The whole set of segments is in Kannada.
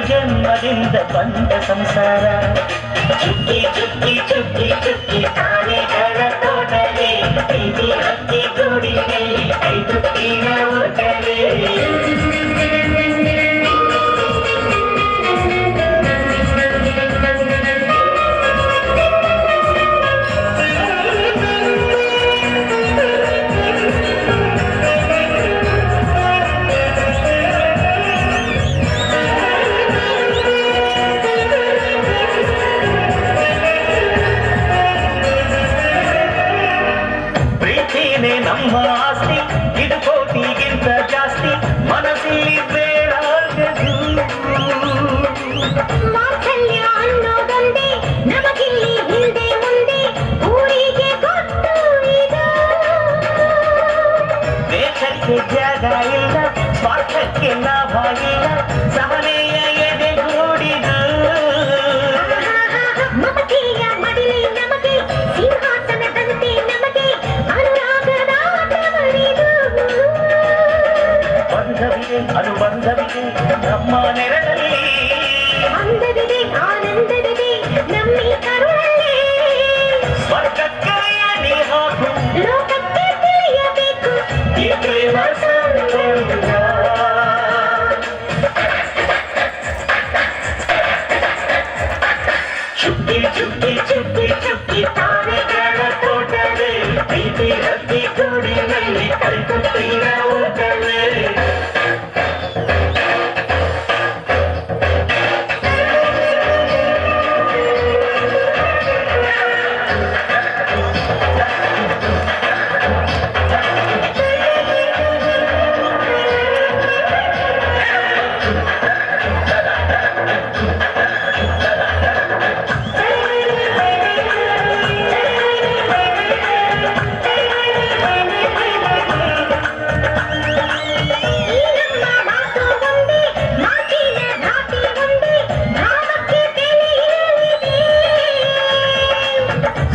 ಜನ್ಮದಿಂದ ಬಂದ ಸಂಸಾರ ಚುಕ್ಕಿ ಚುಕ್ಕಿ ಚುಕ್ಕಿ ಚುಕ್ಕಿ ತಾನೆಗಳ ತೋಟಲೆ ಪ್ರೀತಿ ಹಕ್ಕಿ ಗೂಡಿನಲ್ಲಿ ಕೈ ತುತ್ತಿನ ಓಟಲೆ ನಮ್ಮ ಆಸ್ತಿ ಇದು ಕೋಟಿಗಿಂತ ಜಾಸ್ತಿ ಮನಸ್ಸಲ್ಲಿ ಬೇಡಾಗದು ಮಾತಲ್ಯ ಅನ್ನೋದೊಂದೇ ನಮಗಿಲ್ಲಿ ಹಿಂದೆ ಮುಂದೆ ಊರಿಗೆ ಗೊತ್ತು ಇದು ದೇಶಕ್ಕೆ ಜಾಗ ಇಲ್ಲ ಸ್ವಾರ್ಥಕ್ಕೆ ಲಾಭ ಇಲ್ಲ ಸಹನೆಯ ಎದೆಗೂಡಿದು ಮಮತೆಯ ಮಡಿಲೆ ನಮಗೆ ಸಿಂಹಾಸನದಂತೆ ನಮಗೆ ಅನುಬಂಧವಿದೆ ನಮ್ಮ ನೆರಳಲ್ಲಿ ಅಂದವಿದೆ ಆನಂದವಿದೆ ನಮ್ಮಿ ಕರುಳಲ್ಲಿ ಸ್ವರ್ಗಕ್ಕೆ ನೀ ಹಾಕು ಲೋಕಕ್ಕೆ ತಿಳಿಯಬೇಕು ಈ ಪ್ರೇಮ ಸಂಬಂಧ ಚುಕ್ಕಿ ಚುಕ್ಕಿ ಚುಕ್ಕಿ ಚುಕ್ಕಿ ತಾನೆಗಳ ತೋಟವೇ ಪ್ರೀತಿ ಹಕ್ಕಿ ಗೂಡಿನಲ್ಲಿ ಕೈತುತ್ತಿನ ಊಟವೇ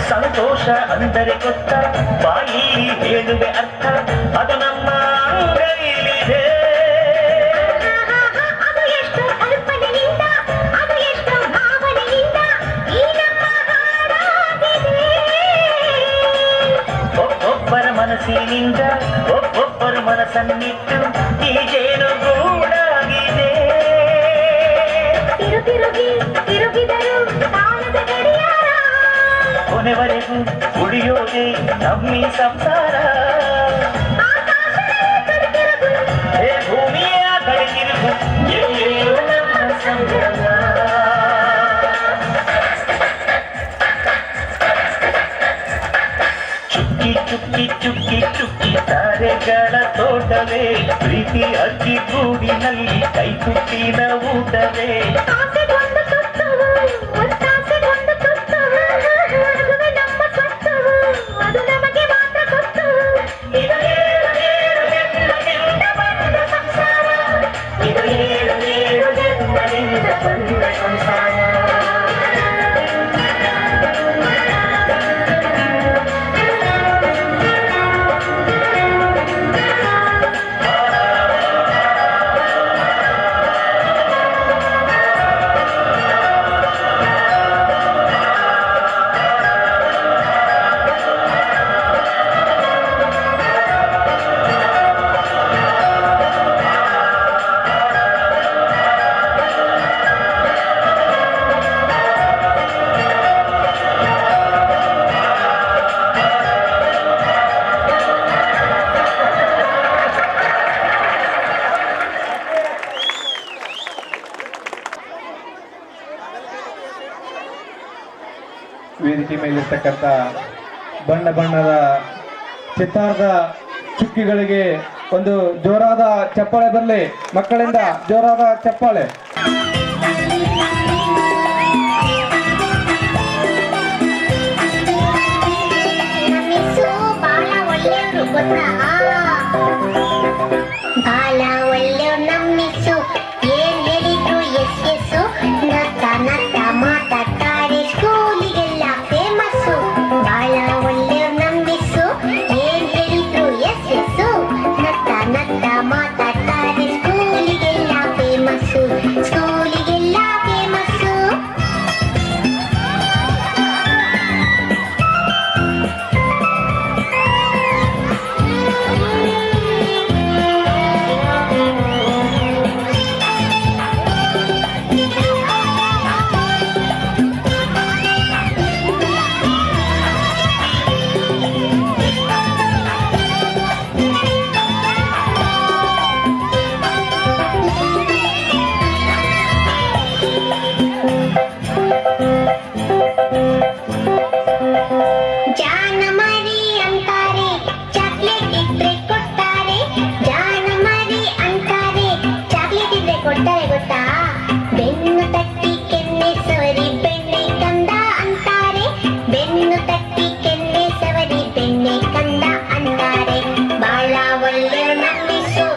ಸಂತೋಷ ಅಂದರೆ ಗೊತ್ತ ಬಾಯಿಲಿ ಹೇಳುವೆ ಅರ್ಥ ಅದು ನಮ್ಮ ಕೈಲಿದೆ ಅದು ಎಷ್ಟು ಕಲ್ಪನೆಯಿಂದ ಅದು ಎಷ್ಟು ಭಾವನೆಯಿಂದ ಈ ನಮ್ಮ ಹಾಡಾಗಿದೆ ಒಬ್ಬೊಬ್ಬರ ಮನಸ್ಸಿನಿಂದ ಒಬ್ಬೊಬ್ಬರ ಮನಸ್ಸನ್ನಿಟ್ಟು ಈ ಜೇನು ಗೂಡಾಗಿದೆ ತಿರು ತಿರುಗಿದರು ಕಾಲದ ಗಡಿಯಾರ ಕೊನೆವರೆಗೂ ಉಳಿಯೋದೇ ನಮ್ಮಿ ಸಂಸಾರ ಹೇ ಭೂಮಿಯ ಕಡೆಗಿರುವುದು ಎಲ್ಲೆಲ್ಲೂ ನಮ್ಮ ಸಂಭ್ರಮ ಚುಕ್ಕಿ ಚುಕ್ಕಿ ಚುಕ್ಕಿ ಚುಕ್ಕಿ ತಾರೆಗಳ ತೋಟವೇ ಪ್ರೀತಿ ಅಕ್ಕಿ ಗೂಡಿನಲ್ಲಿ ಕೈ ತುಟ್ಟಿನ ಊಟವೇ ಅದು ನಮಗೆ ಮಾತ್ರ ಗೊತ್ತು ಇದು ಏಳು ಏಳು ಜನ್ಮದಿಂದ ಬಂದ ಸಂಸಾರ ಇದು ಏಳು ಏಳು ಜನ್ಮದಿಂದ ಬಂದ ಸಂಸಾರ ವೇದಿಕೆ ಮೇಲಿರ್ತಕ್ಕಂಥ ಬಣ್ಣ ಬಣ್ಣದ ಚಿತ್ತಾರದ ಚುಕ್ಕಿಗಳಿಗೆ ಒಂದು ಜೋರಾದ ಚಪ್ಪಾಳೆ ಬರಲಿ. ಮಕ್ಕಳಿಂದ ಜೋರಾದ ಚಪ್ಪಾಳೆ. ಬಾಳ ಒಳ್ಳೆಯವ್ರು ನಮ್ಮಿಸು ಏನ್ ಹೇಳಿದ್ರು ಎಸ್ ಎಸ್ಸು ನತ್ತ ನತ್ತ ಮಾತಾಡ್ತಾರೆ ಸ್ಕೂಲಿಗೆಲ್ಲ ಫೇಮಸ್ಸು ಬಾಳ ಒಳ್ಳೆಯವ್ರು ನಮ್ಮಿಸು ಏನ್ ಹೇಳಿದ್ರು ಎಸ್ ಎಸ್ಸು ನತ್ತ ನತ್ತ ಮಾತಾಡ್ತಾರೆ ಸ್ಕೂಲಿಗೆಲ್ಲ ಫೇಮಸ್ಸು ಸ್ಕೂಲಿಗೆಲ್ಲ ಫೇಮಸ್ಸು ಜಾನ ಮರಿ ಅಂತಾರೆ ಚಾಕ್ಲೇಟ್ ಇಟ್ರೆ ಕೊಡ್ತಾರೆ ಜಾನ ಮರಿ ಅಂತಾರೆ ಚಾಕ್ಲೇಟ್ ಇಟ್ರೆ ಕೊಡ್ತಾರೆ ಗೊತ್ತಾ ಬೆನ್ನು ತಟ್ಟಿ ಕೆನ್ನೆ ಸವರಿ ಬೆಣ್ಣೆ ಕಂದ ಅಂತಾರೆ ಬೆನ್ನು ತಟ್ಟಿ ಕೆನ್ನೆ ಸವರಿ ಬೆಣ್ಣೆ ಕಂದ ಅಂತಾರೆ ಬಾಳ ಒಳ್ಳೆ ನಮ್ಮಿಸು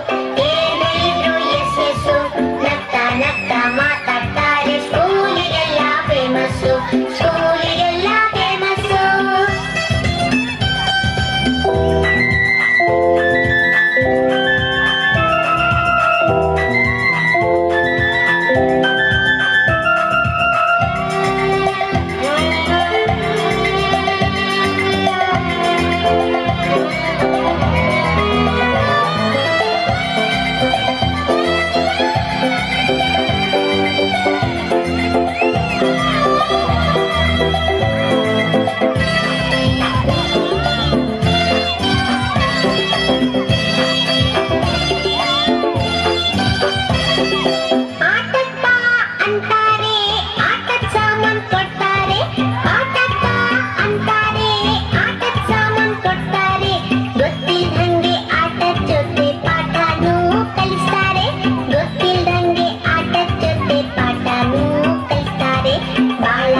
ಏನಿದ್ರು ಎಸ್ ಎಸ್ಸು ನತ್ತ ನತ್ತ ಮಾತಾಡ್ತಾರೆ ಸ್ಕೂಲಿಗೆಲ್ಲ ಫೇಮಸ್ಸು ಸ್ಕೂಲಿಗೆಲ್ಲ ಫೇಮಸ್ಸು ಆಟಕ್ಕ ಅಂತಾರೆ ಆಟದ ಸಾಮಾನ್ ಕೊಡ್ತಾರೆ ಆಟಕ್ಕ ಅಂತಾರೆ ಆಟದ ಸಾಮಾನ್ ಕೊಡ್ತಾರೆ ಗೊತ್ತಿಲ್ದಂಗೆ ಆಟದ ಜೊತೆ ಪಾಠನೂ ಕಲಿಸ್ತಾರೆ ಗೊತ್ತಿಲ್ದಂಗೆ ಆಟದ ಜೊತೆ ಪಾಠನೂ ಕಲಿಸ್ತಾರೆ ಬಾಳ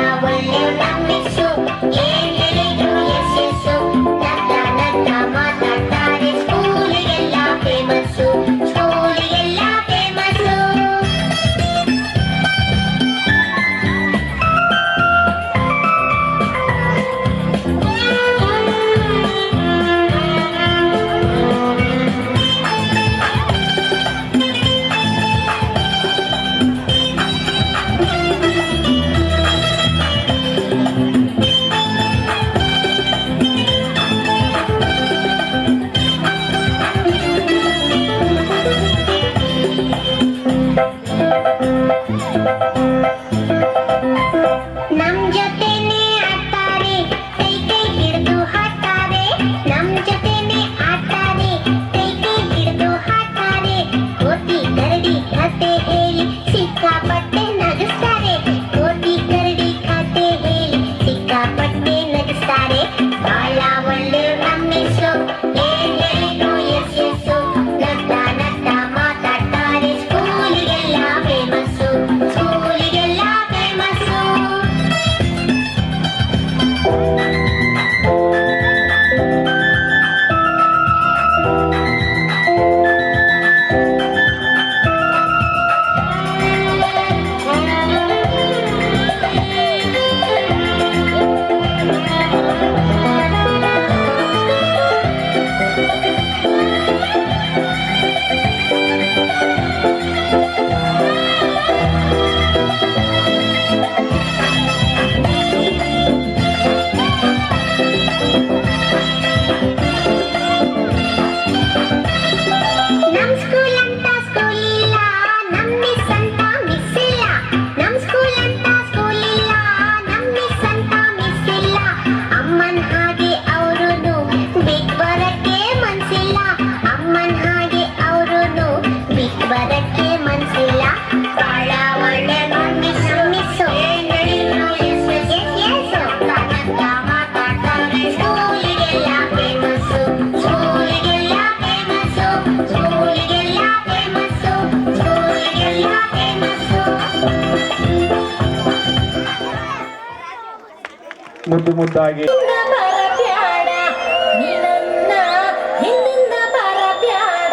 ಮುದ್ದು ಮುದ್ದಾಗಿ ಬರಬ್ಯಾಡ ನೀ ನನ್ನ ಹಿಂದಿಂದ ಬರಬ್ಯಾಡ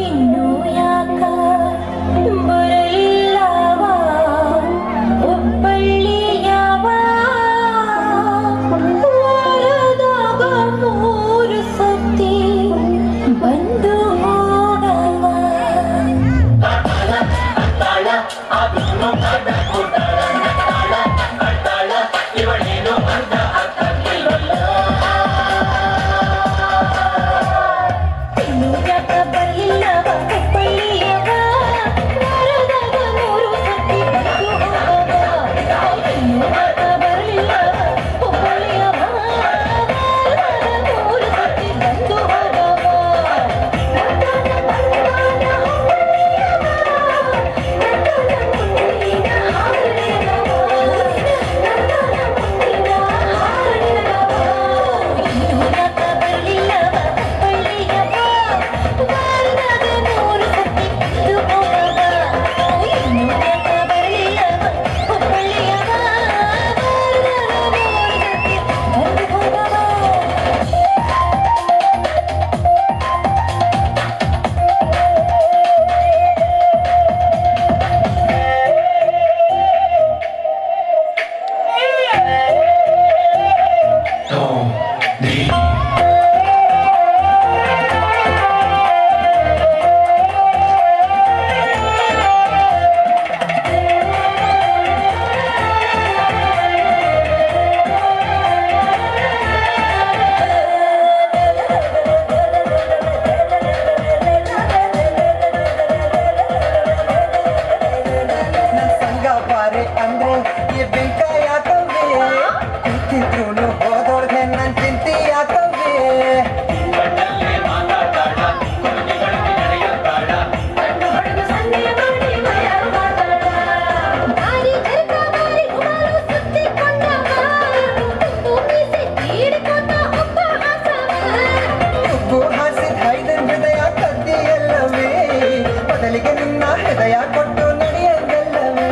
ಇನ್ನು ಯಾಕ ಬರಲಿಲ್ಲವ ಹುಬ್ಬಳ್ಳಿಯವ ವಾರದಾಗ 3 ಸತಿ ಬಂದು ಹೋಗವ ಇನ್ನು ಯಾಕ ಬರಲಿಲ್ಲವ ಹುಬ್ಬಳ್ಳಿಯವ ವಾರದಾಗ 3 ಸತಿ ಬಂದು ಹೋಗವ ಇನ್ನು ಯಾಕ ಬರಲಿಲ್ಲವ ಹುಬ್ಬಳ್ಳಿಯವ ವಾರದಾಗ 3 ಸತಿ ಬಂದು ಹೋಗವ ಸಂಗ ಬಾರಿ ಅಂದ್ರೆ ಈ ಬೆಂಕ ಯಾಕವ್ವೆ ಕೂತಿದ್ರು ಹೋದೋರ್ಗೆ ನನ್ ಚಿಂತೆ ಯಾಕವ್ವೆ ಉಪ್ಪು ಹಾಸಿದ ಹೈದನ್ ಹೃದಯ ಕದ್ದಿ ಎಲ್ಲವೇ ಬದಲಿಗೆ ನಿನ್ನ ಹೃದಯ ಕೊಟ್ಟು ನಡೆಯದಲ್ಲವೇ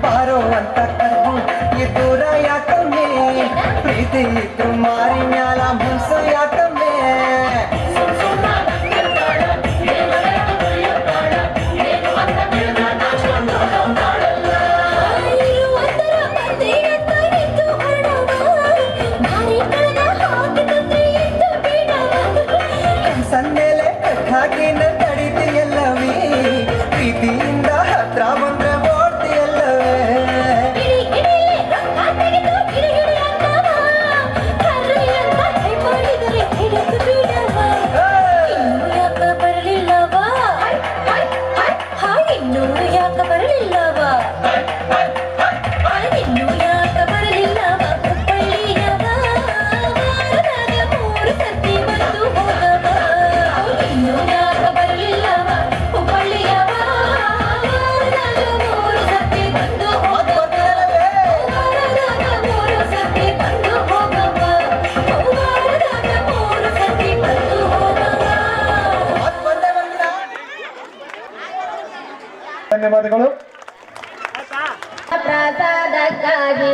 ಬಾರೋ ಅಂತ ಕರ್ದು ಈ ದೂರ ಯಾಕಮ್ಮೆ ಪ್ರೀತಿ ಇದ್ರು ಮಾರಿ ಮ್ಯಾಲ ಮುನ್ಸು ಯಾಕಮ್ಮೆ ಸನ್ನೆಲೆ ಹಾಕಿನ ತಡಿತಿಯಲ್ಲವೇ ಪ್ರೀತಿಯಿಂದ ಹತ್ರ ಬಂದ್ರೆ ಓಡ್ತಿಯಲ್ಲವೇ ಹಿಡಿ ಹಿಡಿ ಧನ್ಯವಾದಗಳು. ಪ್ರಸಾದಕ್ಕಾಗಿ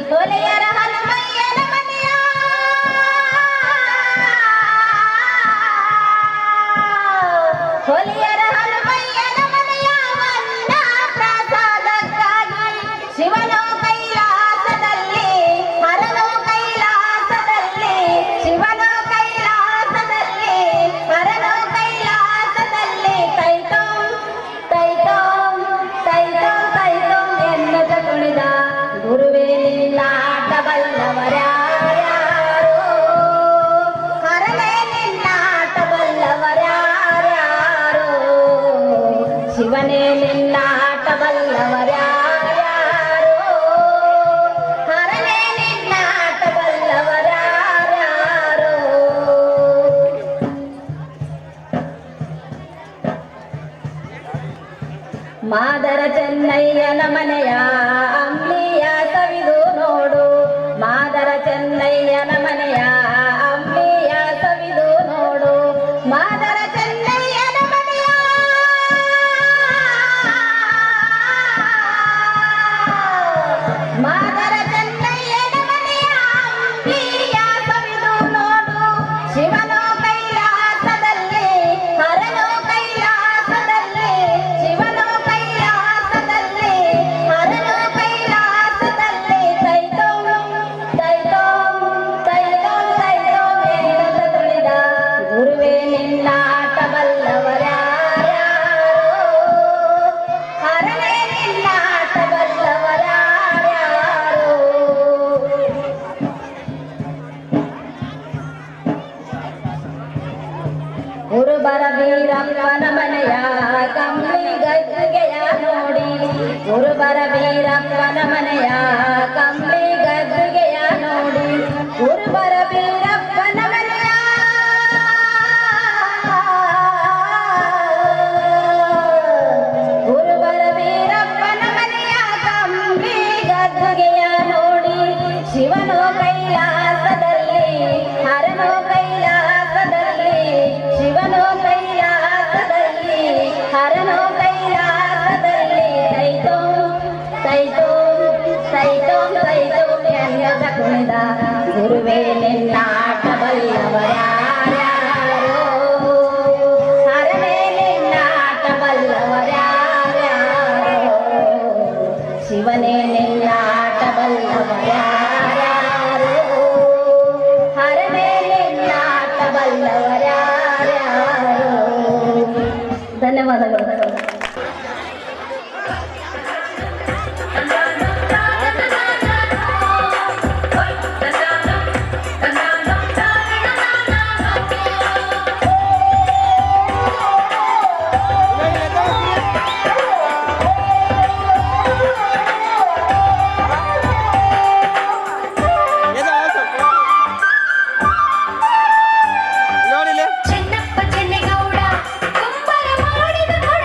ಹೊಲೆಯರ ಹನುಮಯ್ಯನ ಮನೆಯ ಹೊಲೆಯರ ಹನುಮಯ್ಯನ ಮನೆಯ ವನ್ನ ಪ್ರಸಾದಕ್ಕಾಗಿ ಶಿವನು ಕೈಲಾಸದಲ್ಲಿ ಹರನು ಕೈಲಾಸದಲ್ಲಿ ಶಿವನು ಕೈಲಾಸದಲ್ಲಿ ಹರನು ಕೈಲಾಸದಲ್ಲಿ ತೈತೋಂ ತೈತೋಂ ತೈತೋಂ ತೈತೋಂ ಎನ್ನುತ್ತ ಕುಣಿದ ಗುರುವೇ ನಿನ್ನಾಟ ಬಲ್ಲವರ್ಯಾರ್ಯಾರೋ ಹರನೇ ನಿನ್ನಾಟ ಬಲ್ಲವರ್ಯಾರ್ಯಾರೋ ಶಿವನೇ ನಿನ್ನಾಟ ಬಲ್ಲವರ್ಯಾರ್ಯಾರೋ ಹರನೇ ನಿನ್ನಾಟ ಬಲ್ಲವರ್ಯಾರ್ಯಾರೋ ಮಾದರ ಚೆನ್ನಯ್ಯನ ಮನೆಯ ಅಂಬ್ಲಿಯ ಸವಿದು ನೋಡು ಮಾದರ ಚೆನ್ನಯ್ಯನ ಮನೆಯ ಅಂಬ್ಲಿಯ ಸವಿದು ನೋಡು ಮಾದರ ಚೆನ್ನಯ್ಯನ ಮನೆಯ ಮಾದರ ಚೆನ್ನಯ್ಯನ ಮನೆಯ ಅಂಬ್ಲಿಯ ಸವಿದು ನೋಡು ಶಿವನು ಕೈಲಾಸದಲ್ಲಿ ಹರನು ಕೈಲಾಸದಲ್ಲಿ ಶಿವನು ಕೈಲಾಸದಲ್ಲಿ ಹರನು ಕೈಲಾಸದಲ್ಲಿ ತೈತೋಂ ತೈತೋಂ ತೈತೋಂ ತೈತೋಂ ಎನ್ನುತ್ತ ತುಳಿದ ಗುರುವೇ ನಿನ್ನಾಟ ಬಲ್ಲವರ್ಯಾರ್ಯಾರೋ ಹರನೇ ನಿನ್ನಾಟ ಬಲ್ಲವರ್ಯಾರ್ಯಾರೋ ಗುರುಬರ ಬೀರಪ್ಪನ ಮನೆಯ ಕಂಬಳಿ ಗದ್ದುಗೆಯ ನೋಡಿ ಗುರುಬರ ಬೀರಪ್ಪನ ಮನೆಯ ಕಂಬಳಿ ಗದ್ದುಗೆಯ ನೋಡಿ ಗುರುಬರ ಬೀರಪ್ಪನ ಮನೆಯ ಗುರುಬರ ಬೀರಪ್ಪನ ಮನೆಯ ಕಂಬಳಿ ಗದ್ದುಗೆಯ ನೋಡಿ ಶಿವನು ಕೈಲಾಸದಲ್ಲಿ ಹರನು ಕೈಲಾಸದಲ್ಲಿ ಶಿವನು ಕೈಲಾಸದಲ್ಲಿ ಹರನು ಕೈಲಾಸದಲ್ಲಿ ತೈತೋಂ ತೈತೋಂ ತೈತೋಂ ತೈತೋಂ ಎನ್ನುತ್ತ ಕುಣಿದ ಗುರುವೇ ನಿನ್ನಾಟ ಬಲ್ಲವರ್ಯಾರ್ಯಾರೋ ಹರನೇ ನಿನ್ನಾಟ ಬಲ್ಲವರ್ಯಾರ್ಯಾರೋ ಶಿವನೇ ನಿನ್ನಾಟ ಬಲ್ಲವರ್ಯಾರ್ಯಾರೋ ಹರನೇ ನಿನ್ನಾಟ ಬಲ್ಲವರ್ಯಾರ್ಯಾರೋ ಧನ್ಯವಾದಗಳು. ಚೆನ್ನಪ್ಪ ಚೆನ್ನೇಗೌಡ ಕುಂಬಾರ ಮಾಡಿದ ಕೊಡ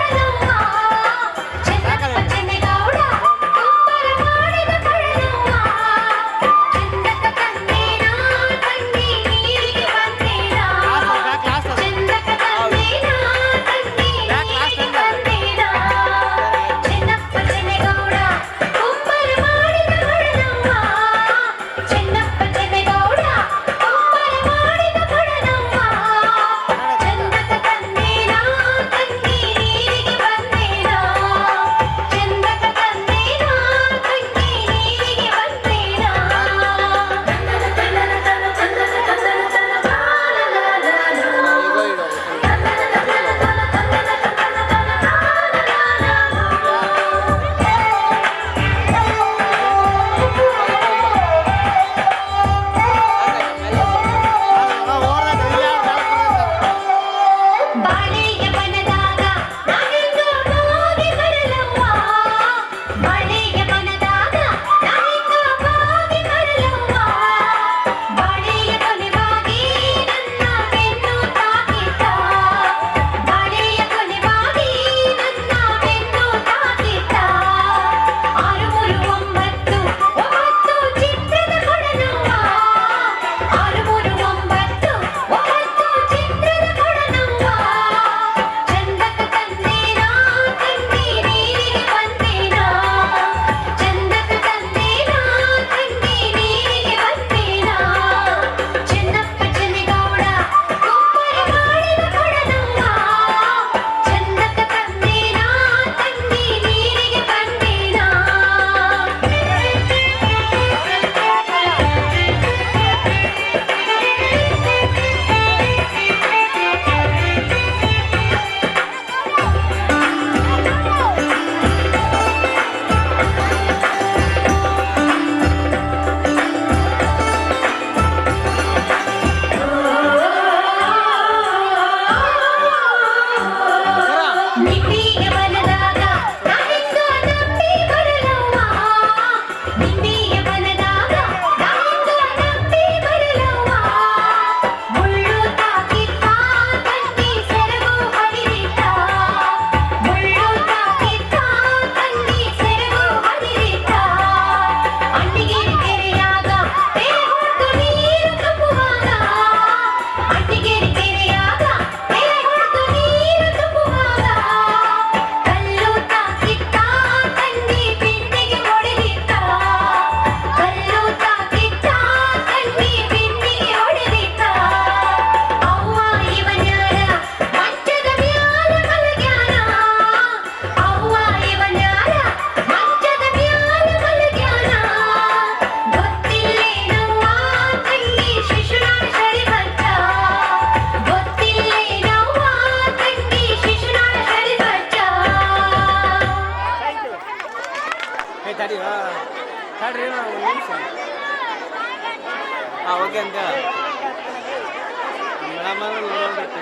ಓಕೆ ಅಂತ ಮೇಡಮ್ ನೋಡ್ಬೇಕು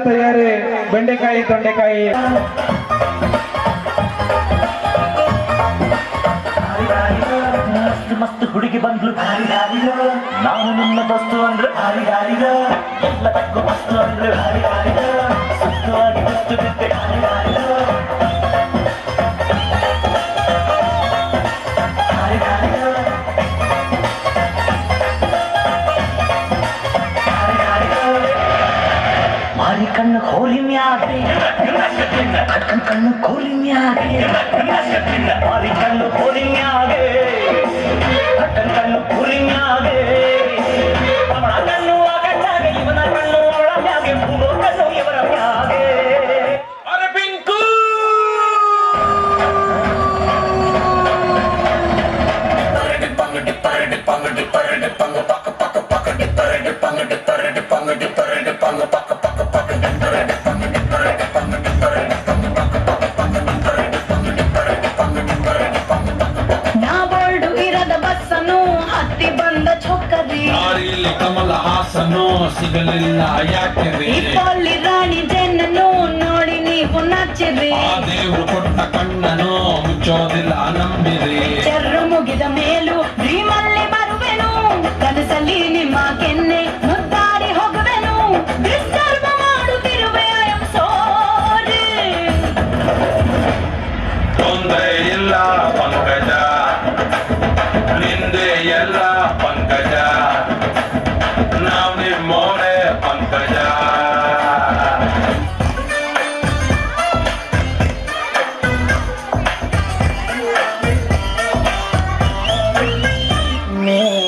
ತಯಾರಿ ಬೆಂಡೆಕಾಯಿ ತೊಂಡೆಕಾಯಿ ಮಸ್ತ್ ಮಸ್ತ್ ಹುಡುಗಿ ಬಂದ್ಲು ನಾನು ನಿನ್ನ ಬಸ್ತು ಅಂದ್ರೆ ಎಲ್ಲದಕ್ಕೂ ಮಸ್ತು ಅಂದ್ರೆ ಸುತ್ತವಾಗಿ ಬಸ್ತು ಬಿದ್ದೆ ಮಾರಿ ಕಣ್ಣು ಕೋಲಿ ಮ್ಯಾಗೆ ಕಟ್ಕನ್ ಕಣ್ಣು ಕೋಲಿ ಮ್ಯಾಗೆ ಮಾರಿ ಕಣ್ಣು ಕೋಲಿ ಮ್ಯಾಗೆ ಕಟ್ಕನ್ ಕಣ್ಣು ಕೋಲಿ ಮ್ಯಾಗೆ ಅವಳ ಕಣ್ಣು ಆಗಟ್ಟಾಗೆ ಇವನ ಕಣ್ಣು ಅವಳ ಮ್ಯಾಗೆ ಮೂರು ಕಣ್ಣು ಇವರ ಮ್ಯಾಗೆ ಅರೆ ಪಿಂಕು ದಾರಿಯಲ್ಲಿ ಕಮಲ ಹಾಸನು ಸಿಗಲಿಲ್ಲ ಯಾಕೆಂದ್ರೆ ಇಪ್ಪಲ್ಲಿ ರಾಣಿ ಜೇನನ್ನು ನೋಡಿ ನೀವು ನಾಚಿರಿ ಆ ದೇವ್ರು ಕೊಟ್ಟ ಕಣ್ಣನು ಮುಚ್ಚೋದಿಲ್ಲ ನಂಬಿರಿ ಚರ್ರು ಮುಗಿದ ಮೇಲೂ ಡ್ರೀಮಲ್ಲಿ ಬರುವೆನು ಕನಸಲ್ಲಿ ನಿಮ್ಮ ಕೆನ್ನೆ ಮುದ್ದಾಡಿ ಹೋಗುವೆನು ಡಿಸ್ಟರ್ಬ್ ಮಾಡುತ್ತಿರುವೆ ಐ ಆಮ್ ಸಾರಿ ತೊಂದರೆ ಇಲ್ಲ ಪಂಕಜ ನಿಂದೆ ಎಲ್ಲ ಪಂಕಜ ನಾವ್ ನಿಮ್ಮೋರೆ ಪಂಕಜ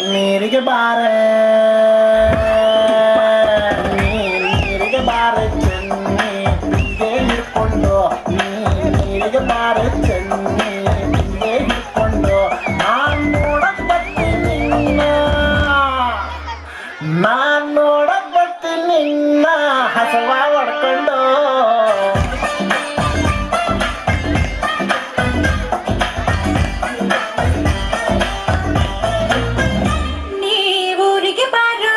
ನೀರಿಗೆ ಬಾರೆ ನೀರಿಗೆ ಬಾರೆ ಚೆನ್ನಿ ಹಿಂಗೆ ಹಿಡ್ಕೊಂಡು ನೀರಿಗೆ ಬಾರೆ ಚೆನ್ನಿ ಹಿಂಗೆ ಹಿಡ್ಕೊಂಡು ನಾನ್ ನೋಡಕ್ ಬರ್ತೀನಿ ನಾನ್ ನೋಡಕ್ ಬರ್ತೀನಿ ಹಸವ ಹೊಡ್ಕೊಂಡು ನೀವೂರಿಗೆ ಬಾರೋ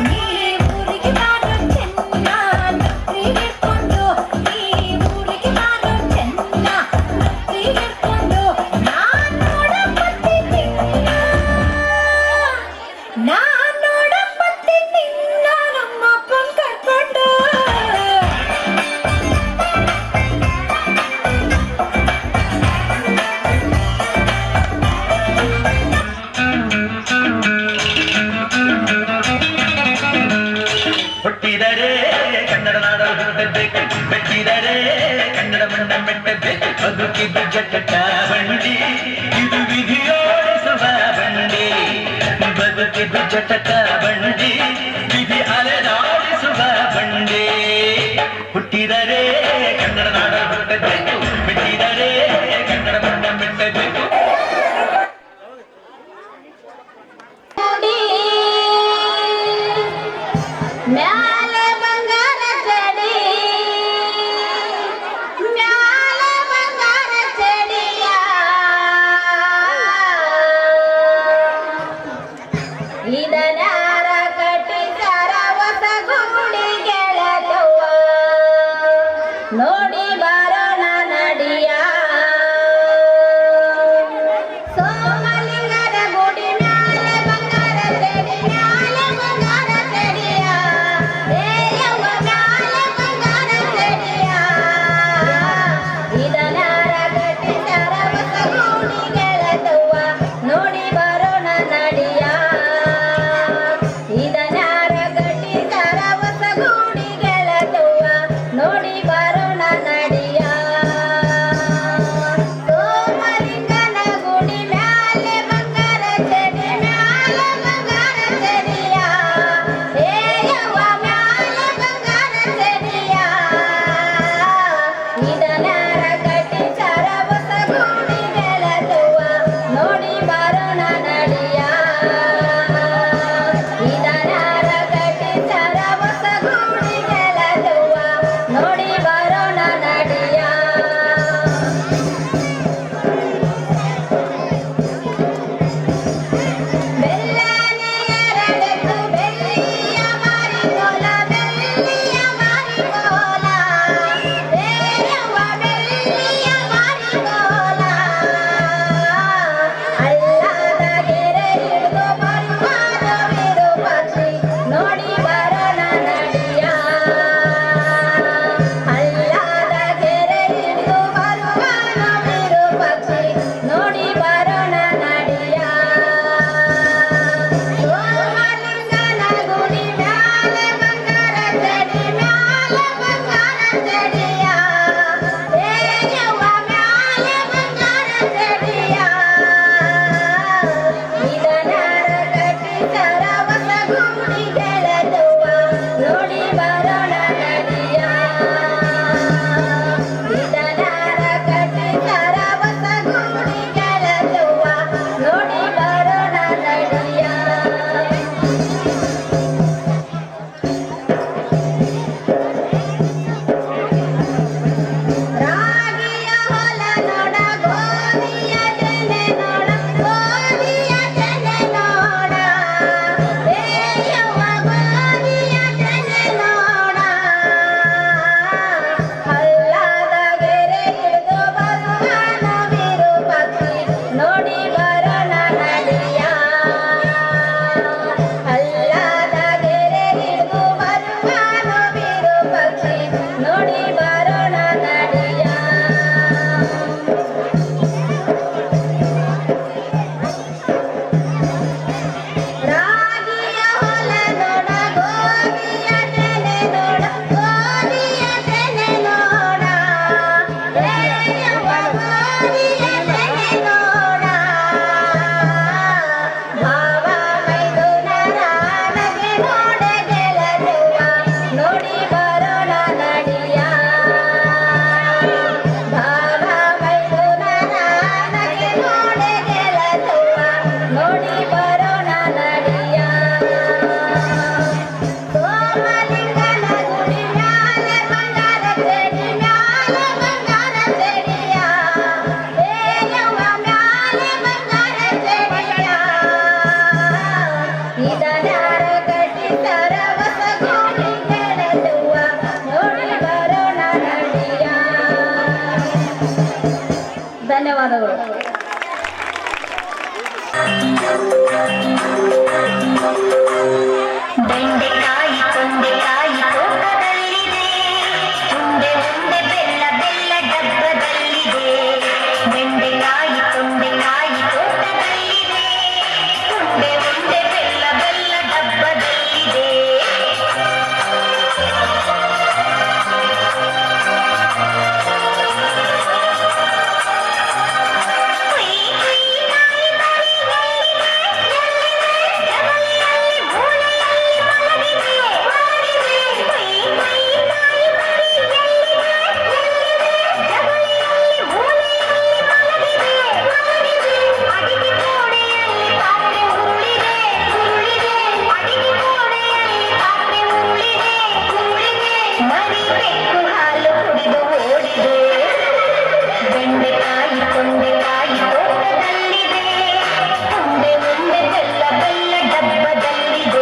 ನೀವೂರಿಗೆ ಬಾರೋ ಚೆನ್ನ ಹಿಡ್ಕೊಂಡು ನೀವೂರಿಗೆ ಬಾರೋ ಚೆನ್ನ ಹಿಡ್ಕೊಂಡು ನಾನ್ ನೋಡಕ್ ಬರ್ತೀನಿ ನಮ್ಮ ಅಪ್ಪನ್ ಕರ್ಕೊಂಡು ಹುಟ್ಟಿದರೆ ಕನ್ನಡ ನಾಡ ಹುಟ್ಟಬೇಕು ಮೆಟ್ಟಿದರೆ ಕನ್ನಡ ಮಣ್ಣ ಮೆಟ್ಟಬೇಕು ಬದುಕಿದ್ದು ಜಟಕ ಬಂಡಿ ಇದು ವಿಧಿಯೋಡಿಸುವ ಬಂಡಿ ಬದುಕಿದ್ದು ಜಟಕ ಬಂಡಿ ವಿಧಿ ಅಲೆದಾಡಿಸುವ ಬಂಡಿ ಹುಟ್ಟಿದರೆ ಕನ್ನಡ ನಾಡ ಹುಟ್ಟಬೇಕು ಮೆಟ್ಟಿದರೆ ಕನ್ನಡ ಮಣ್ಣ ಮೆಟ್ಟಬೇಕು ಮ್ಯಾಲೆ ಬಂಗಾರ ಚಡಿ ಮ್ಯಾಲೆ ಬಂಗಾರ ಚಡಿಯ ಇದನ್ಯಾರ ಕಟ್ಟಿಸಾರ ಹೊಸ ಗುಡಿ ಗೆಳತವ್ವ ನೋಡಿ ಬರೋಣ ನಡಿಯ ಸೋಮಲಿಂಗರ ಗುಡಿ ಮ್ಯಾಲೆ ಬಂಗಾರ ಚಡಿ ಮ್ಯಾಲೆ ಬಂಗಾರ ಚಡಿಯ ಯವ್ವ ಮ್ಯಾಲೆ ಬಂಗಾರ ಚಡಿಯ ಇದನ್ಯಾರ ಕಟ್ಟಿಸಾರ ಹೊಸ ಗುಡಿ ಗೆಳತವ್ವ ನೋಡಿ ಬರೋಣ ನಡಿಯ ಇದನ್ಯಾರ ಕಟ್ಟಿಸಾರ ಹೊಸ ಗುಡಿ ಗೆಳತವ್ವ ನೋಡಿ ಬರೋಣ ನಡಿಯ ಧನ್ಯವಾದಗಳು. ಬೆಂಡೆಕಾಯಿ ತೊಂಡೆಕಾಯಿ ತೋಟದಲ್ಲಿದೆ, ಉಂಡೆ ಉಂಡೆ ಬೆಲ್ಲ ಬೆಲ್ಲ ಡಬ್ಬದಲ್ಲಿದೆ. ಬೆಂಡೆಕಾಯಿ ತೊಂಡೆಕಾಯಿ ತೋಟದಲ್ಲಿದೆ, ಉಂಡೆ ಉಂಡೆ ಬೆಲ್ಲ ಬೆಲ್ಲ ಡಬ್ಬದಲ್ಲಿದೆ. ಬೆಂಡೆಕಾಯಿ ತೊಂಡೆಕಾಯಿ ತೋಟದಲ್ಲಿದೆ, ಉಂಡೆ ಉಂಡೆ ಬೆಲ್ಲ ಬೆಲ್ಲ ಡಬ್ಬದಲ್ಲಿದೆ.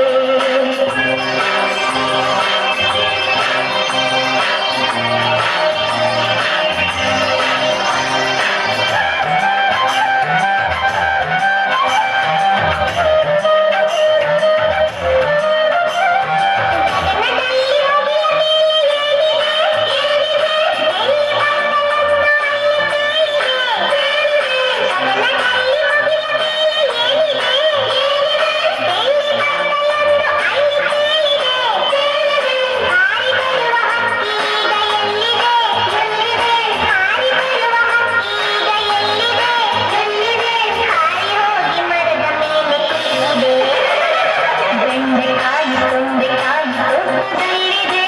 ಬೆಂಡೆಕಾಯಿ ತೊಂಡೆಕಾಯಿ ತೋಟದಲ್ಲಿದೆ,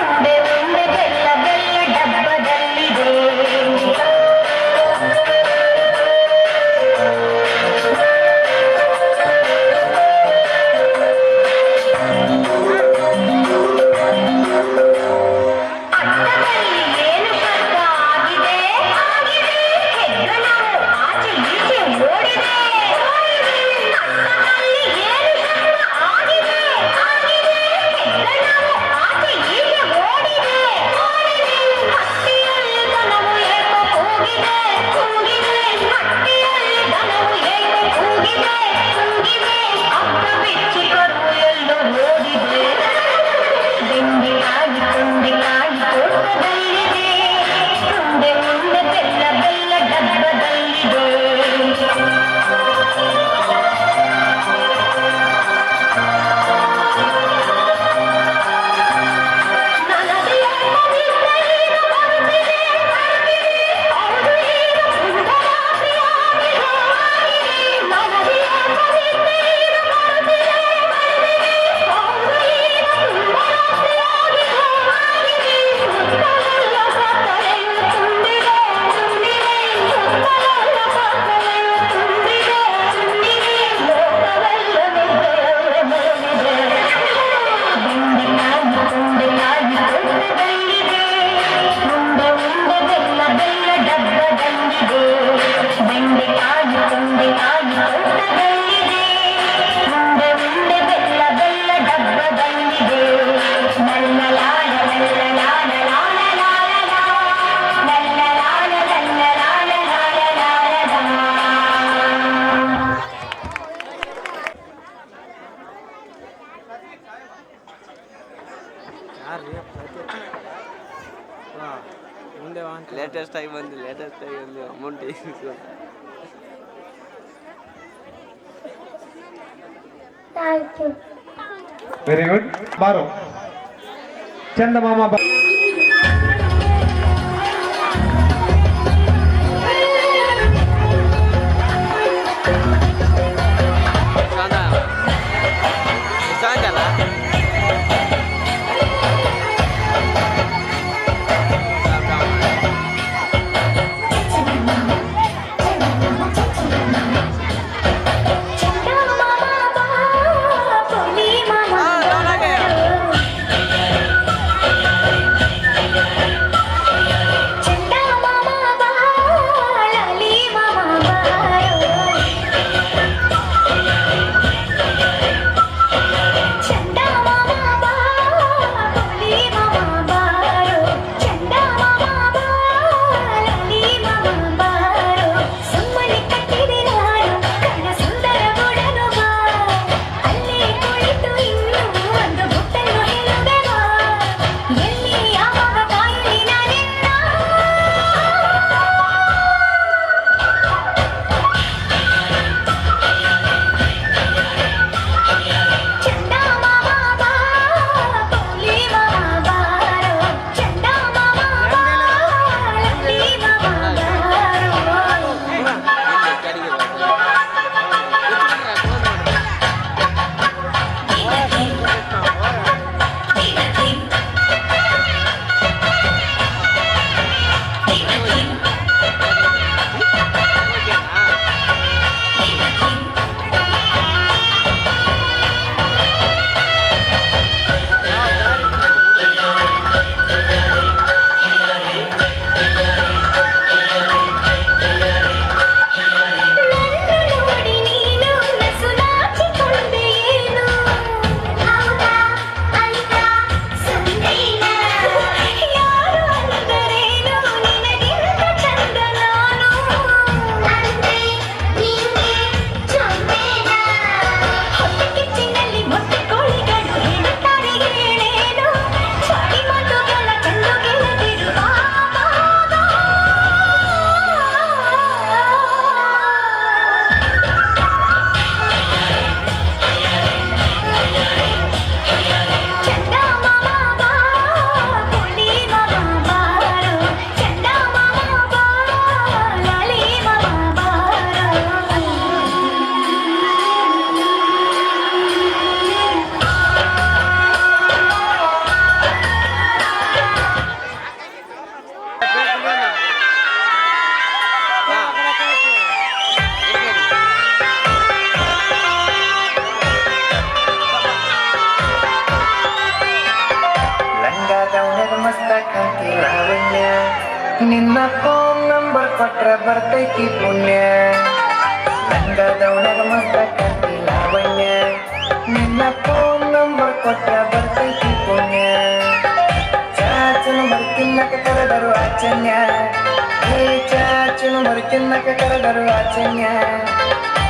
ಉಂಡೆ ಉಂಡೆ ಬೆಲ್ಲ ಬೆಲ್ಲ ಡಬ್ಬದಲ್ಲಿದೆ. ಅಟ್ಟದಲ್ಲಿ ಏನು ಶಬ್ದ ಆಗಿದೆ? ಹೆಗ್ಗಣವು ಆಚೆ ಈಚೆ ಓಡಿದೆ. ಅಟ್ಟದಲ್ಲಿ ಏನು ಶಬ್ದ ಆಗಿದೆ? ಹೆಗ್ಗಣವು ಆಚೆ ಈಚೆ ಓಡಿದೆ. ಹಟ್ಟಿಯಲ್ಲಿ ದನವು ಏಕೋ ಕೂಗಿದೆ, ಕೂಗಿದೆ. ಹಟ್ಟಿಯಲ್ಲಿ ದನವು ಏಕೋ ಕೂಗಿದೆ, ಕೂಗಿದೆ. ಅಪ್ಪ ಬಿಚ್ಚಿ ಕರು ಎಲ್ಲೋ ಓಡಿದೆ. ಬೆಂಡೆಕಾಯಿ ತೊಂಡೆಕಾಯಿ ತೋಟದಲ್ಲಿದೆ, ಉಂಡೆ ಉಂಡೆ ಬೆಲ್ಲ ಬೆಲ್ಲ ಡಬ್ಬದಲ್ಲಿದೆ. ನನಗೆ ಕವಿತೆ ಇದು ಬರುತ್ತಿದೆ, ಹೌದು ಇದು ಸುಂದರಾತ್ರಿಯಾಗಿದೆ. ನನಗೆ ಕವಿತೆ ಇದು ಬರುತ್ತಿದೆ, ಹೌದು ಇದು ಸುಂದರಾತ್ರಿಯಾಗಿದೆ. ಸುತ್ತಲೆಲ್ಲ ಕತ್ತಲೆಯು ತುಂಬಿದೆ, ತುಂಬಿದೆ. ಸುತ್ತಲೆಲ್ಲ ಕತ್ತಲೆಯು ತುಂಬಿದೆ, ತುಂಬಿದೆ. ಲೋಕವೆಲ್ಲ ನಿದ್ದೆಯಲ್ಲೇ ಮುಳುಗಿದೆ. ಬೆಂಡೆಕಾಯಿ ತೊಂಡೆಕಾಯಿ ತೋಟದಲ್ಲಿದೆ, ಉಂಡೆ ಉಂಡೆ ಬೆಲ್ಲ ಬೆಲ್ಲ ಡಬ್ಬದಲ್ಲಿದೆ. ಬೆಂಡೆಕಾಯಿ ತೊಂಡೆಕಾಯಿ ತೋಟದಲ್ಲಿದೆ, ಉಂಡೆ ಉಂಡೆ ಬೆಲ್ಲ ಬೆಲ್ಲ ಡಬ್ಬದಲ್ಲಿದೆ. ಲಲ್ಲಲಾಲ ಲಲ್ಲಲಾಲ ಲಾಲ ಲಲ್ಲಲಾಲ ಲಲ್ಲಲಾಲ ಲಾಲ. ಲೇಟೆಸ್ಟ್ ಆಗಿ ಬಂದು ಅಮೌಂಟ್ ವೆರಿ ಗುಡ್. ಬಾರು ಚಂದಮಾಮ ಬಾ. ಮಾಮ ನಿನ್ನ ಫೋನ್ ನಂಬರ್ ಕೊಟ್ರ ಬರ್ತೈತಿ ಪುಣ್ಯ ಲಂಗದವನಾಗ ಮಸ್ತ ಕಾಂತಿ ಲಾವಣ್ಯ ನಿನ್ನ ಫೋನ್ ನಂಬರ್ ಕೊಟ್ರ ಬರ್ತೈತಿ ಪುಣ್ಯ ಚಾಚನು ಬರ್ತಿನ್ನಕ ಕರೆದರು ಆಚನ್ಯ ಹೇ ಚಾಚನು ಬರ್ತಿನ್ನಕ ಕರೆದರು ಆಚನ್ಯ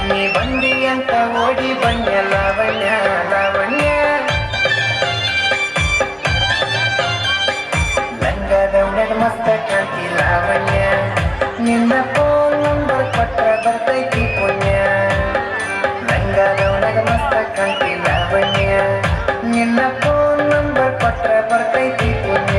ನೀ ಬಂದಿ ಅಂತ ಓಡಿ ಬನ್ಯ ಲಾವಣ್ಯ ಲಾವಣ್ಯ ಲಂಗದವನಾಗ ಮಸ್ತ ಕಾಂತಿ ಲಾವಣ್ಯ ನಿನ್ನ ಫೋನ್ ನಂಬರ್ ಕೊಟ್ರ ಬರ್ತೈತಿ ಪುಣ್ಯ ಲಂಗದವನಾಗ ಮಸ್ತ ಕಾಂತಿ ಲಾವಣ್ಯ ನಿನ್ನ ಫೋನ್ ನಂಬರ್ ಕೊಟ್ರ ಬರ್ತೈತಿ ಪುಣ್ಯ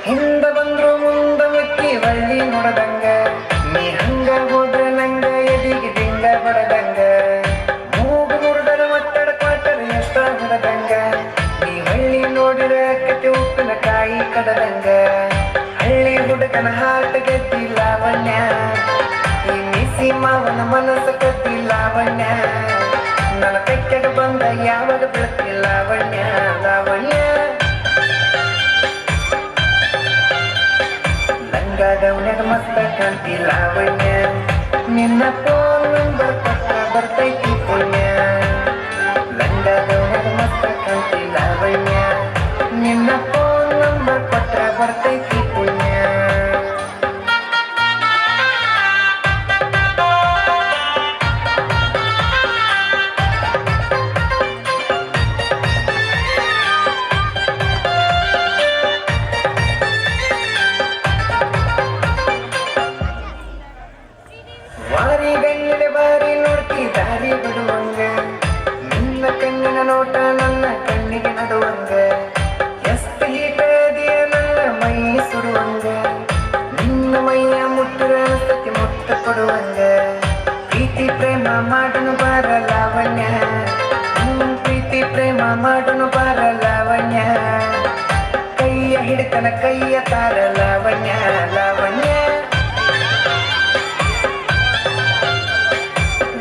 ಹಿಂದ ಬಂದ್ರು ಮುಂದ ಮುಕ್ಕಿ ಬಳ್ಳಿ ನೋಡದಂಗ ನೀ ಹಂಗ ಹೋದ್ರ ನಂಗ ಎದಿಗೆ ದಿಂಗ ಬಡದಂಗ ಮೂಗು ಮುರಿದರ ಒತ್ತಡ ಕ್ವಾಟರ್ ಎಷ್ಟ ಹೊಡದಂಗ ನೀ ಹಳ್ಳಿ ನೋಡಿರ ಕತೆ ಉಪ್ಪಿನಕಾಯಿ ಕಡದಂಗ ಹಳ್ಳಿ ಹುಡುಗನ ಹಾಟ ಗೆದ್ದಿ ಲಾವಣ್ಯ ಈ ಮಿಸಿ ಮಾವನ ಮನಸ್ಸು ಕದ್ದಿ ಲಾವಣ್ಯ ನನ್ನ ತೆಕ್ಕೆಗೆ ಬಂದ ಯಾವಾಗ ಬೀಳ್ತಿ ಲಾವಣ್ಯ ಲಾವಣ್ಯ ಲಂಗದವನಾಗ ಮಸ್ತ ಕಾಂತಿ ಲಾವಣ್ಯ ನಿನ್ನ ಫೋನ್ ನಂಬರ್ ಕೊಟ್ಟ ಬರ್ತೈತಿ ಪುಣ್ಯ ಲಂಗದವನಾಗ ಮಸ್ತ ಕಾಂತಿ ಲಾವಣ್ಯ ನಿನ್ನ ಫೋನ್ ನಂಬರ್ ಕೊಟ್ಟ ಬರ್ತೈತಿ ಪುಣ್ಯ ವಾರಿ ಗಣ್ಣಿನ ಬಾರಿ ನೋಡ್ತಿ ದಾರಿ ಬಿಡುವಂಗ ನಿನ್ನ ಕಣ್ಣಿನ ನೋಟ ನನ್ನ ಕಣ್ಣಿಗೆ ನಡುವಂಗ ಎಷ್ಟು ಹೀಟದಿಯ ನನ್ನ ಮೈ ಸುಡುವಂಗ ನಿನ್ನ ಮೈಯ ಮುಟ್ಟುರ ಸತಿ ಮುಟ್ಟ ಕೊಡುವಂಗ ಪ್ರೀತಿ ಪ್ರೇಮ ಮಾಡನು ಬಾರ ಲಾವಣ್ಯ ಪ್ರೀತಿ ಪ್ರೇಮ ಮಾಡನು ಬಾರ ಲಾವಣ್ಯ ಕೈಯ ಹಿಡಿತನ ಕೈಯ ತಾರ ಲಾವಣ್ಯ ಲಾವಣ್ಯ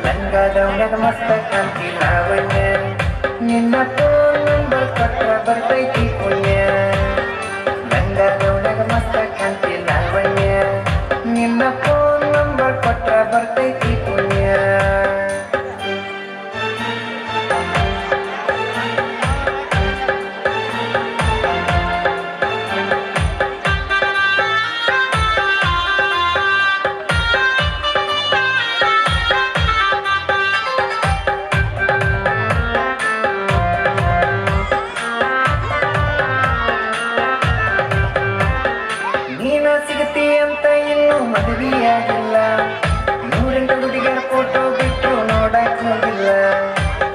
ಲಂಗದವನಾಗ ಮಸ್ತ ಕಾಂತಿ ಲಾವಣ್ಯ ನಿನ್ನ ಫೋನ್ ನಂಬರ್ ಕೊಟ್ರ ಬರ್ತೈತಿ ಪುಣ್ಯ ಲಂಗದವನಾಗ ಮಸ್ತ ಕಾಂತಿ ಲಾವಣ್ಯ ನಿನ್ನ ಫೋನ್ ನಂಬರ್ ಕೊಟ್ರ ಬರ್ತೈತಿ ಪುಣ್ಯ ನೀನ ಸಿಗತಿ ಅಂತ ಇನ್ನೂ ಮದುವೆಯಾಗಿಲ್ಲ ನೂರೆಂಟು ಹುಡುಗಿಯರ ಫೋಟೋ ಬಿಟ್ಟು ನೋಡಕ್ ಹೋಗಿಲ್ಲ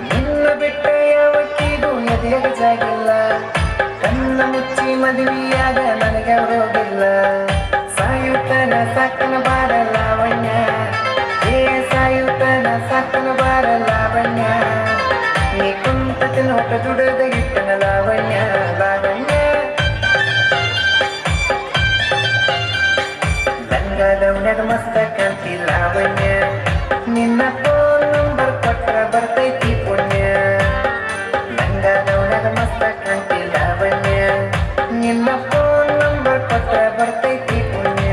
ನಿನ್ನ ಬಿಟ್ಟ ಯಾವತ್ತಿಗೂ ಎದೆಯಾಗ ಜಾಗಿಲ್ಲ ಕಣ್ಣ ಮುಚ್ಚಿ ಮದುವೆಯಾಗ ನನಗೆ ಹೋಗಿಲ್ಲ ಸಾಯುತ್ತನ ಸಾಕನ ಬಾರ ಲಾವಣ್ಯ ಏ ಸಾಯುತ್ತನ ಸಾಕನ ಬಾರ ಲಾವಣ್ಯ ನೀ ಕುಂತ ತಿನ್ನೋಟ ದುಡದ ಇಟ್ಟನ ಲಾವಣ್ಯ ಲಾವಣ್ಯ ಲಂಗದವನಾಗ ಮಸ್ತ ಕಾಂತಿ ಲಾವಣ್ಯ ನಿನ್ನ ಫೋನ್ ನಂಬರ್ ಕೊಟ್ರ ಬರ್ತೈತಿ ಪುಣ್ಯ ಲಂಗದವನಾಗ ಮಸ್ತ ಕಾಂತಿ ಲಾವಣ್ಯ ನಿನ್ನ ಫೋನ್ ನಂಬರ್ ಕೊಟ್ರ ಬರ್ತೈತಿ ಪುಣ್ಯ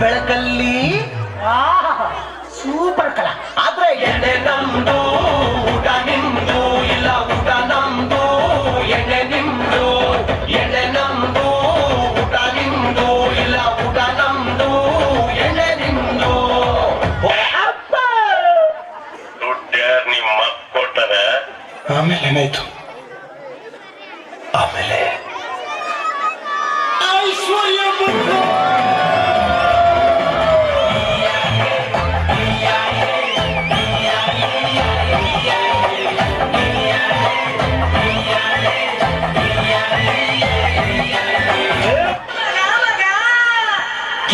ಬೆಳಕಲ್ಲಿ ಸೂಪರ್ ಕಲ. ಆದ್ರೆ ಎಣ್ಣೆ ನಮ್ದು ಊಟ ನಿಮ್ದು, ಇಲ್ಲ ಊಟ ನಮ್ದು ಎಣ್ಣೆ ನಿಮ್ದು, ಎಣ್ಣೆ ನಮ್ದು ಊಟ ನಿಮ್ದು, ಇಲ್ಲ ಊಟ ನಮ್ದು ಎಣ್ಣೆ ನಿಮ್ದು. ದುಡ್ಡ್ಯಾರ್ ನಿಮ್ಮ ಮತ್ ಕೊಟ್ಟರೆ ಆಮೇಲೆ ಏನಾಯ್ತು? ಆಮೇಲೆ ಐಶ್ವರ್ಯ ಬಂತು.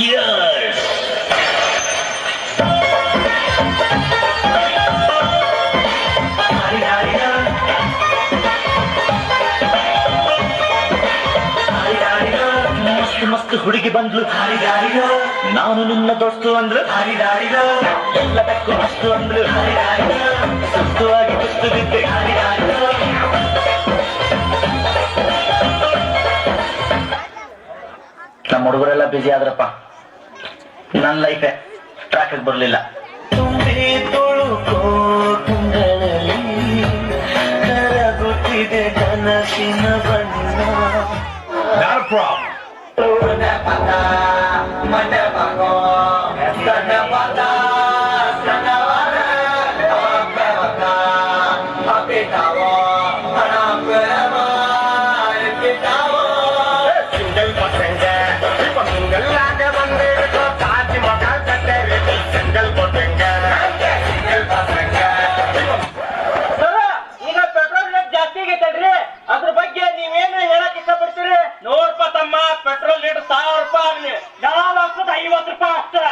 Yes. ಮಸ್ತ್ ಮಸ್ತ್ ಹುಡುಗಿ ಬಂದ್ಲು, ನಾನು ನಿನ್ನ ದೋಸ್ತು ಅಂದ್ರು, ಎಲ್ಲದಕ್ಕೂ ಮಸ್ತು ಅಂದ್ರು, ಸುಸ್ತುವಾಗಿ ಕುಸ್ತು ಬಿದ್ದೆ. ನಮ್ಮ ಹುಡುಗರೆಲ್ಲ ಬಿಜಿ ಆದ್ರಪ್ಪ, ನನ್ನ ಲೈಫೇ ಟ್ರ್ಯಾಕ್ ಬರ್ಲಿಲ್ಲ. ತುಂಬಿ ತುಳುಕೋ ಕುಂಗಳಲ್ಲಿ ಕರಗುತ್ತಿದೆ ಕನಸಿನ ಬಣ್ಣ. ಈಗ ಪೆಟ್ರೋಲ್ ರೇಟ್ ಜಾಸ್ತಿ ಆಗೈತಲ್ರಿ, ಅದ್ರ ಬಗ್ಗೆ ನೀವೇನು ಹೇಳಕ್ ಇಷ್ಟಪಡ್ತೀರಿ? ನೋಡ್ಪ ತಮ್ಮ, ಪೆಟ್ರೋಲ್ ಲೀಟರ್ 1000 ರೂಪಾಯಿ ಆಗ್ಲಿ, ನಾವು ಹಾಕೋದು 50 ರೂಪಾಯಿ ಆಗ್ತದೆ.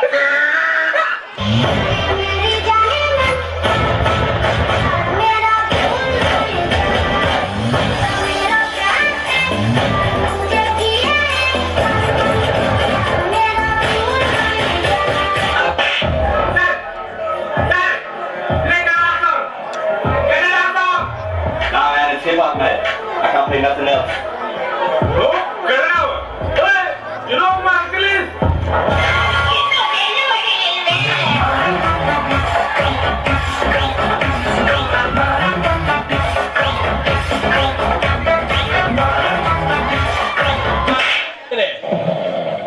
Save up, man. I can't play nothing else. Oh, get it out. Hey, you know what my uncle is?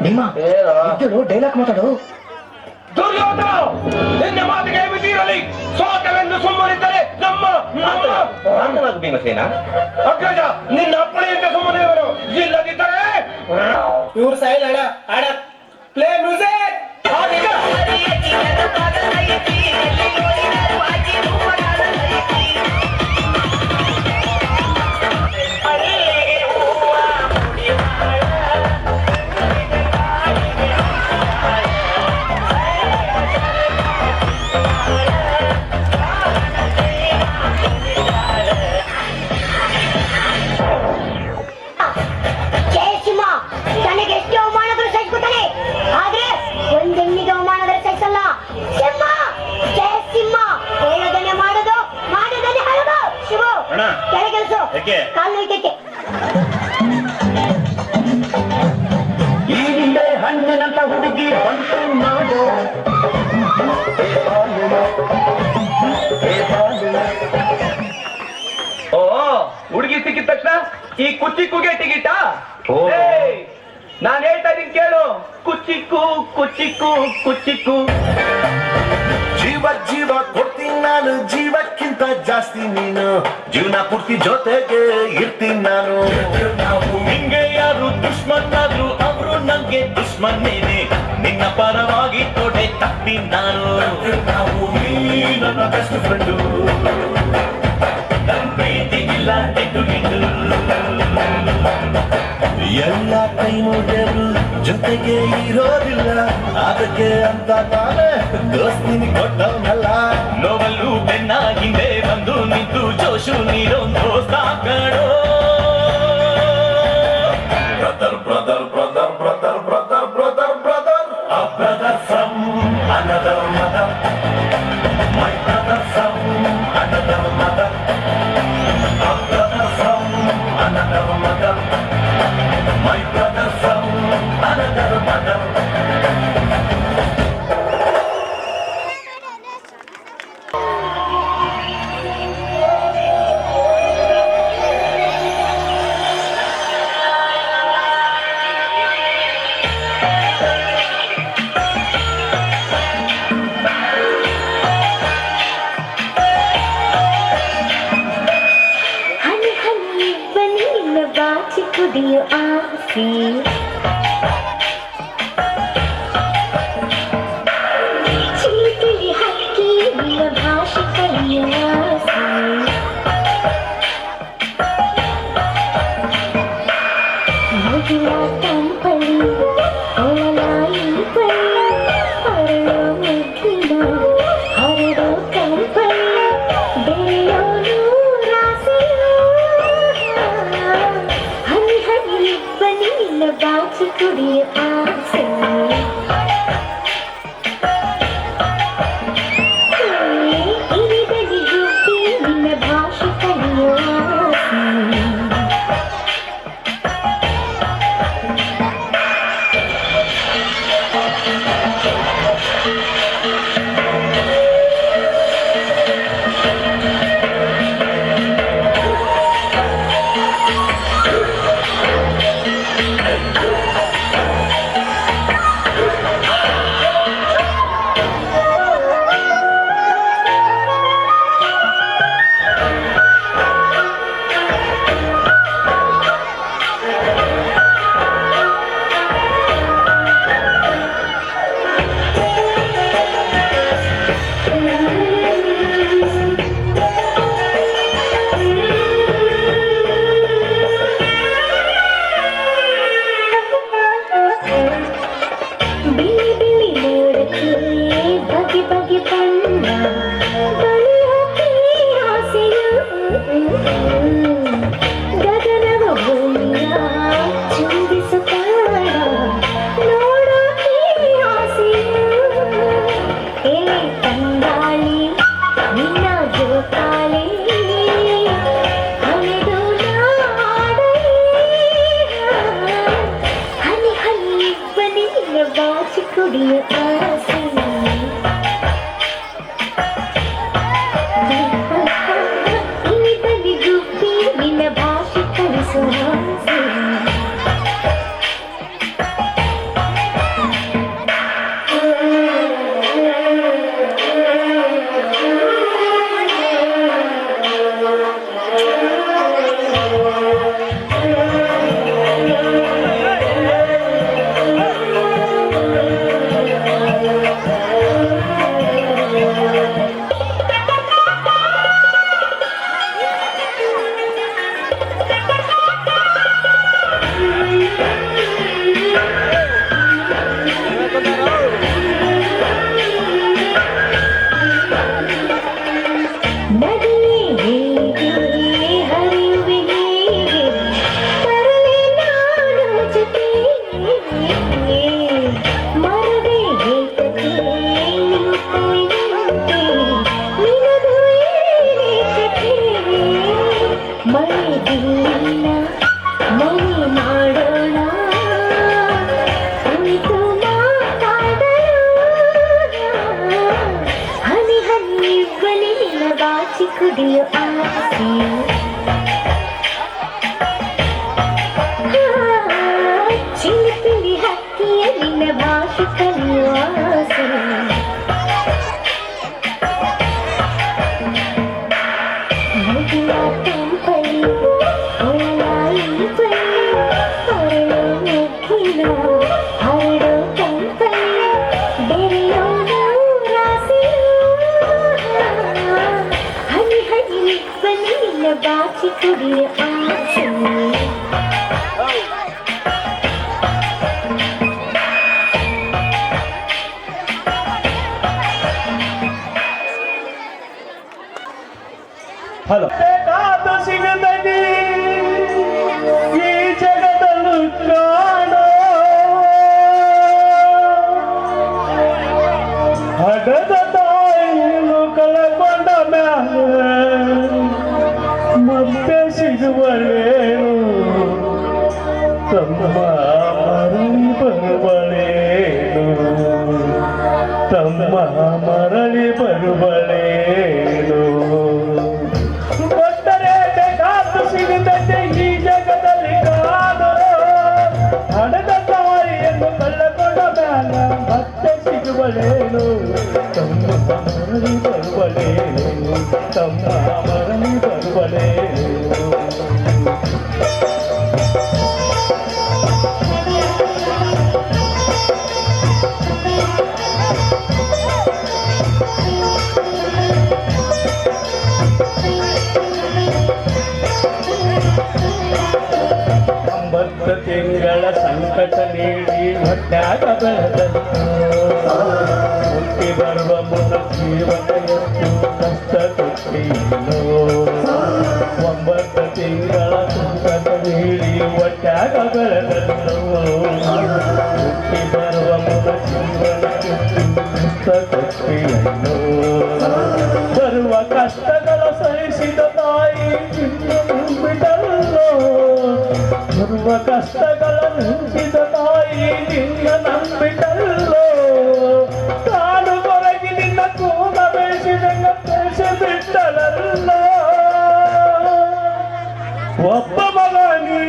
ನಿಮ್ಮ ಇದ್ದಳು ಡೈಲಾಗ್ ಮಾತಾಡು. ದುರ್ಯೋಧನ, ನಿನ್ನ ಮಾತಿಗೆ ಬಿಟ್ಟಿರಲಿ. ಸೋತವೆಂದು ಸುಮ್ಮನಿದ್ದರೆ ನಮ್ಮ ಶಾಂತವಾಗಿ ಭೀಮಸೇನ. ಅಗ್ರಜ, ನಿನ್ನ ಅಪ್ಪಣೆಯಿಂದ ಸುಮ್ಮನೆಯವರು, ಇಲ್ಲದಿದ್ದರೆ ಇವ್ರ ಸೈಡ್ ಆಡ ಪ್ಲೇ ಮ್ಯೂಸಿಕ್. ಈ ಹಿಂದೆ ಹಣ್ಣಿನಂತ ಹುಡುಗಿ ಬಂತು ನೋಡು. ಓ, ಹುಡುಗಿ ಸಿಕ್ಕಿದ ತಕ್ಷಣ ಈ ಕುಚ್ಚಿಕ್ಕುಗೆ ಟಿಕಿಟ? ನಾನ್ ಹೇಳ್ತಾ ಇದೀನಿ ಕೇಳು, ಕುಚ್ಚಿಕ್ಕು ಕುಚ್ಚಿಕ್ಕು ಕುಚ್ಚಿಕ್ಕು. ಜೀವ ಜೀವ ಕೊಡ್ತೀನಿ ನಾನು, ಜೀವಕ್ಕಿಂತ ಜಾಸ್ತಿ ನೀನು, ಜೀವನ ಪೂರ್ತಿ ಜೊತೆಗೆ ಇರ್ತೀನಿ ನಾನು. ನಿಂಗೆ ಯಾರು ದುಶ್ಮನ್ ಆದ್ರು ಅವರು ನಂಗೆ ದುಶ್ಮನ್ನೇನೆ, ನಿನ್ನ ಪರವಾಗಿ ತೊಡೆ ತಪ್ಪಿ ನಾನು. ನನ್ನ ಬೆಸ್ಟ್ ಫ್ರೆಂಡು, ನನ್ ಪ್ರೀತಿಗಿಲ್ಲ ಗಿಟ್ಟು ಗಿಟ್ಟು. ಎಲ್ಲ ಟೈಮು ಜೊತೆಗೆ ಇರೋದಿಲ್ಲ, ಅದಕ್ಕೆ ಅಂತ ತಾನೇ ದೋಸ್ತಿನಿ ಕೊಟ್ಟವನಲ್ಲ. ನೋವಲ್ಲೂ ಬೆನ್ನ ಹಿಂದೆ ಬಂದು ನಿಂತು ಜೋಶು ನೀಡೊಂದು ಸಾಕಡೋ. Brother brother brother brother brother brother brother, a brother from another mother, my brother from another mother, a brother from another mother, my brother from another mother. ಆಸೆ ಚಿಲಿಪಿಲಿ ಹಕ್ಕಿ ನಿನ್ನ ಭಾಷೆ ಕಲಿಯುವ ಆಸೆ ಮಗುವ ತಂಪಳಿ ಒಳಲಾಯಿ ಬಳ್ಳ ಹರಳೋ ಮುದ್ದಿನ ಹರಡೋ ತಂಪಳ್ಳ ಬೆಳೆಯೋನು ರಾಸೆಯೋ ಹನಿ ಹನಿ ಬನ್ನಿ ನಿನ್ನ ಬಾಚಿ ಕುಡಿಯ ಆಸೆ ಇರಿದಲ್ಲಿ ಗುಪ್ಪಿ ನಿನ್ನ ಭಾಷೆ ಕಲಿಯೋ ಆಸೆ ಬಿಳಿ ಬಿಳಿ ಮೋಡಕ್ಕೆ ಬಗೆ ಬಗೆ ಬಣ್ಣ ಬಳಿಯೋಕೆ ಆಸೆಯು ಗಗನವ ಭೂಮಿಯ ಚುಂಬಿಸುತ್ತಾಳ ನೋಡೋಕೆ ಆಸೆಯು ಏ ತಂಗಾಳಿ ನಿನ್ನ ಜೋಕಾಲಿ ಹಳೆದು ನಾಡಲಿ ಹನಿ ಹನಿ ಬನ್ನಿ ನಿನ್ನ ಬಾಚಿ ಕುಡಿಯ ಆಸೆ ಇಳಿದಲ್ಲಿ ಗುಪ್ಪಿ ನಿನ್ನ ಭಾಷೆ ಕಲಿಸುವ ಆಸೆ ನದಿಯೇ ಹೇಗೆ ಹರಿಯುವೆ ಹೇಗೆ ತರಲೆ ನಾನು ಜೊತೆಗೆ ಮರವೇ ಏಕತೆ ನಿಂತೆ ನಿನದು ಏಕತೆ ಮಳೆ ಬಿಲ್ಲಿನ ಮನೆ ಮಾಡೋಣ ಕುಳಿತು ಮಾತಾಡೋಣ ಹನಿ ಹನಿ ಬಲಿ ನಿನ್ನ ಬಾಚಿ ಕುಡಿಯೋ ಆಸೆ ಚಿಲಿಪಿಲಿ ಹಕ್ಕಿಯ ನಿನ್ನ ಭಾಷೆ ಕಲಿಯೋ ಆಸೆ ಮಗುವ ತಂಪಳಿ ಒಳಲಾಯಿ ಬಳ್ಳ ಹರಳೋ ಮುಗ್ಗಿನ ಹರಡೋ ತಂಪಳ್ಳ ಬೆರೆಯೋನು ರಾಸೆಯೋ ಹನಿ ಹನಿ ಬನ್ನಿ ನಿನ್ನ ಬಾಚಿ ಕುಡಿಯ ಆಸೆ ಹಲೋ ಬೇಕಾದ ಸಿಗದಡಿ ಈ ಜಗದಲ್ಲೂ ಕಾಣೋ ಹಡದ ತಾಯಿಯನ್ನು ಕಳಕೊಂಡ ಮ್ಯಾಲೆ ಮತ್ತೆ ಸಿಗುವಳೇನು ತಮ್ಮ ಮರಳಿ ಬರುವಳೇನು ತಮ್ಮ ಮರಳಿ ಬರುವಳೇನು ಕೊಟ್ಟರೆ ಬೇಕಾದ್ದು ಸಿಗುತ್ತದೆ ಈ ಜಗದಲ್ಲಿ ಕಾಣೋ ಹಣದ ತಾಯಿಯನ್ನು ಕಳ್ಳಕೊಂಡ ಮ್ಯಾಲ ಮತ್ತೆ ಸಿಗುವಳೇನು ತಮ್ಮ ಮರಳಿ ಬರುವಳೇನು ತಮ್ಮ ಮರಳಿ ಬರುವಳೇನು ತಿಂಗಳ ಸಂಕಟ ನೀಡಿ ಹೊಟ್ಯಾಗ ಬೆಳೆದನು ಹುಟ್ಟಿ ಬರುವ ಮುನ್ನ ಜೀವನ ಎಷ್ಟು ಕಷ್ಟ ಕೊಟ್ಟಿಲ್ಲೋ 9 ತಿಂಗಳ ಸಂಕಟ ನೀಡಿ ಹೊಟ್ಯಾಗ ಬೆಳೆದನು ಹುಟ್ಟಿ ಬರುವ ಮುನ್ನ ಜೀವನ ಎಷ್ಟು ಕಷ್ಟ ಕೊಟ್ಟಿಲ್ಲೋ ಬರುವ ಕಷ್ಟಗಳ ಸಹಿಸಿದ ತಾಯಿ ಬಿಡಲ್ಲೋ ಬರುವ ಕಷ್ಟಗಳ ನಂಬಿದ ತಾಯಿ ನಿನ್ನ ನಂಬಿಡಲ್ಲೋ ತಾನು ಕೊರಗಿ ನಿನ್ನ ಕೂಗ ಬೇಯಿಸಿದಂಗ ಬೇಯಿಸಿ ಬಿಟ್ಟಳಲ್ಲೋ ಒಬ್ಬ ಮಗ ನೀ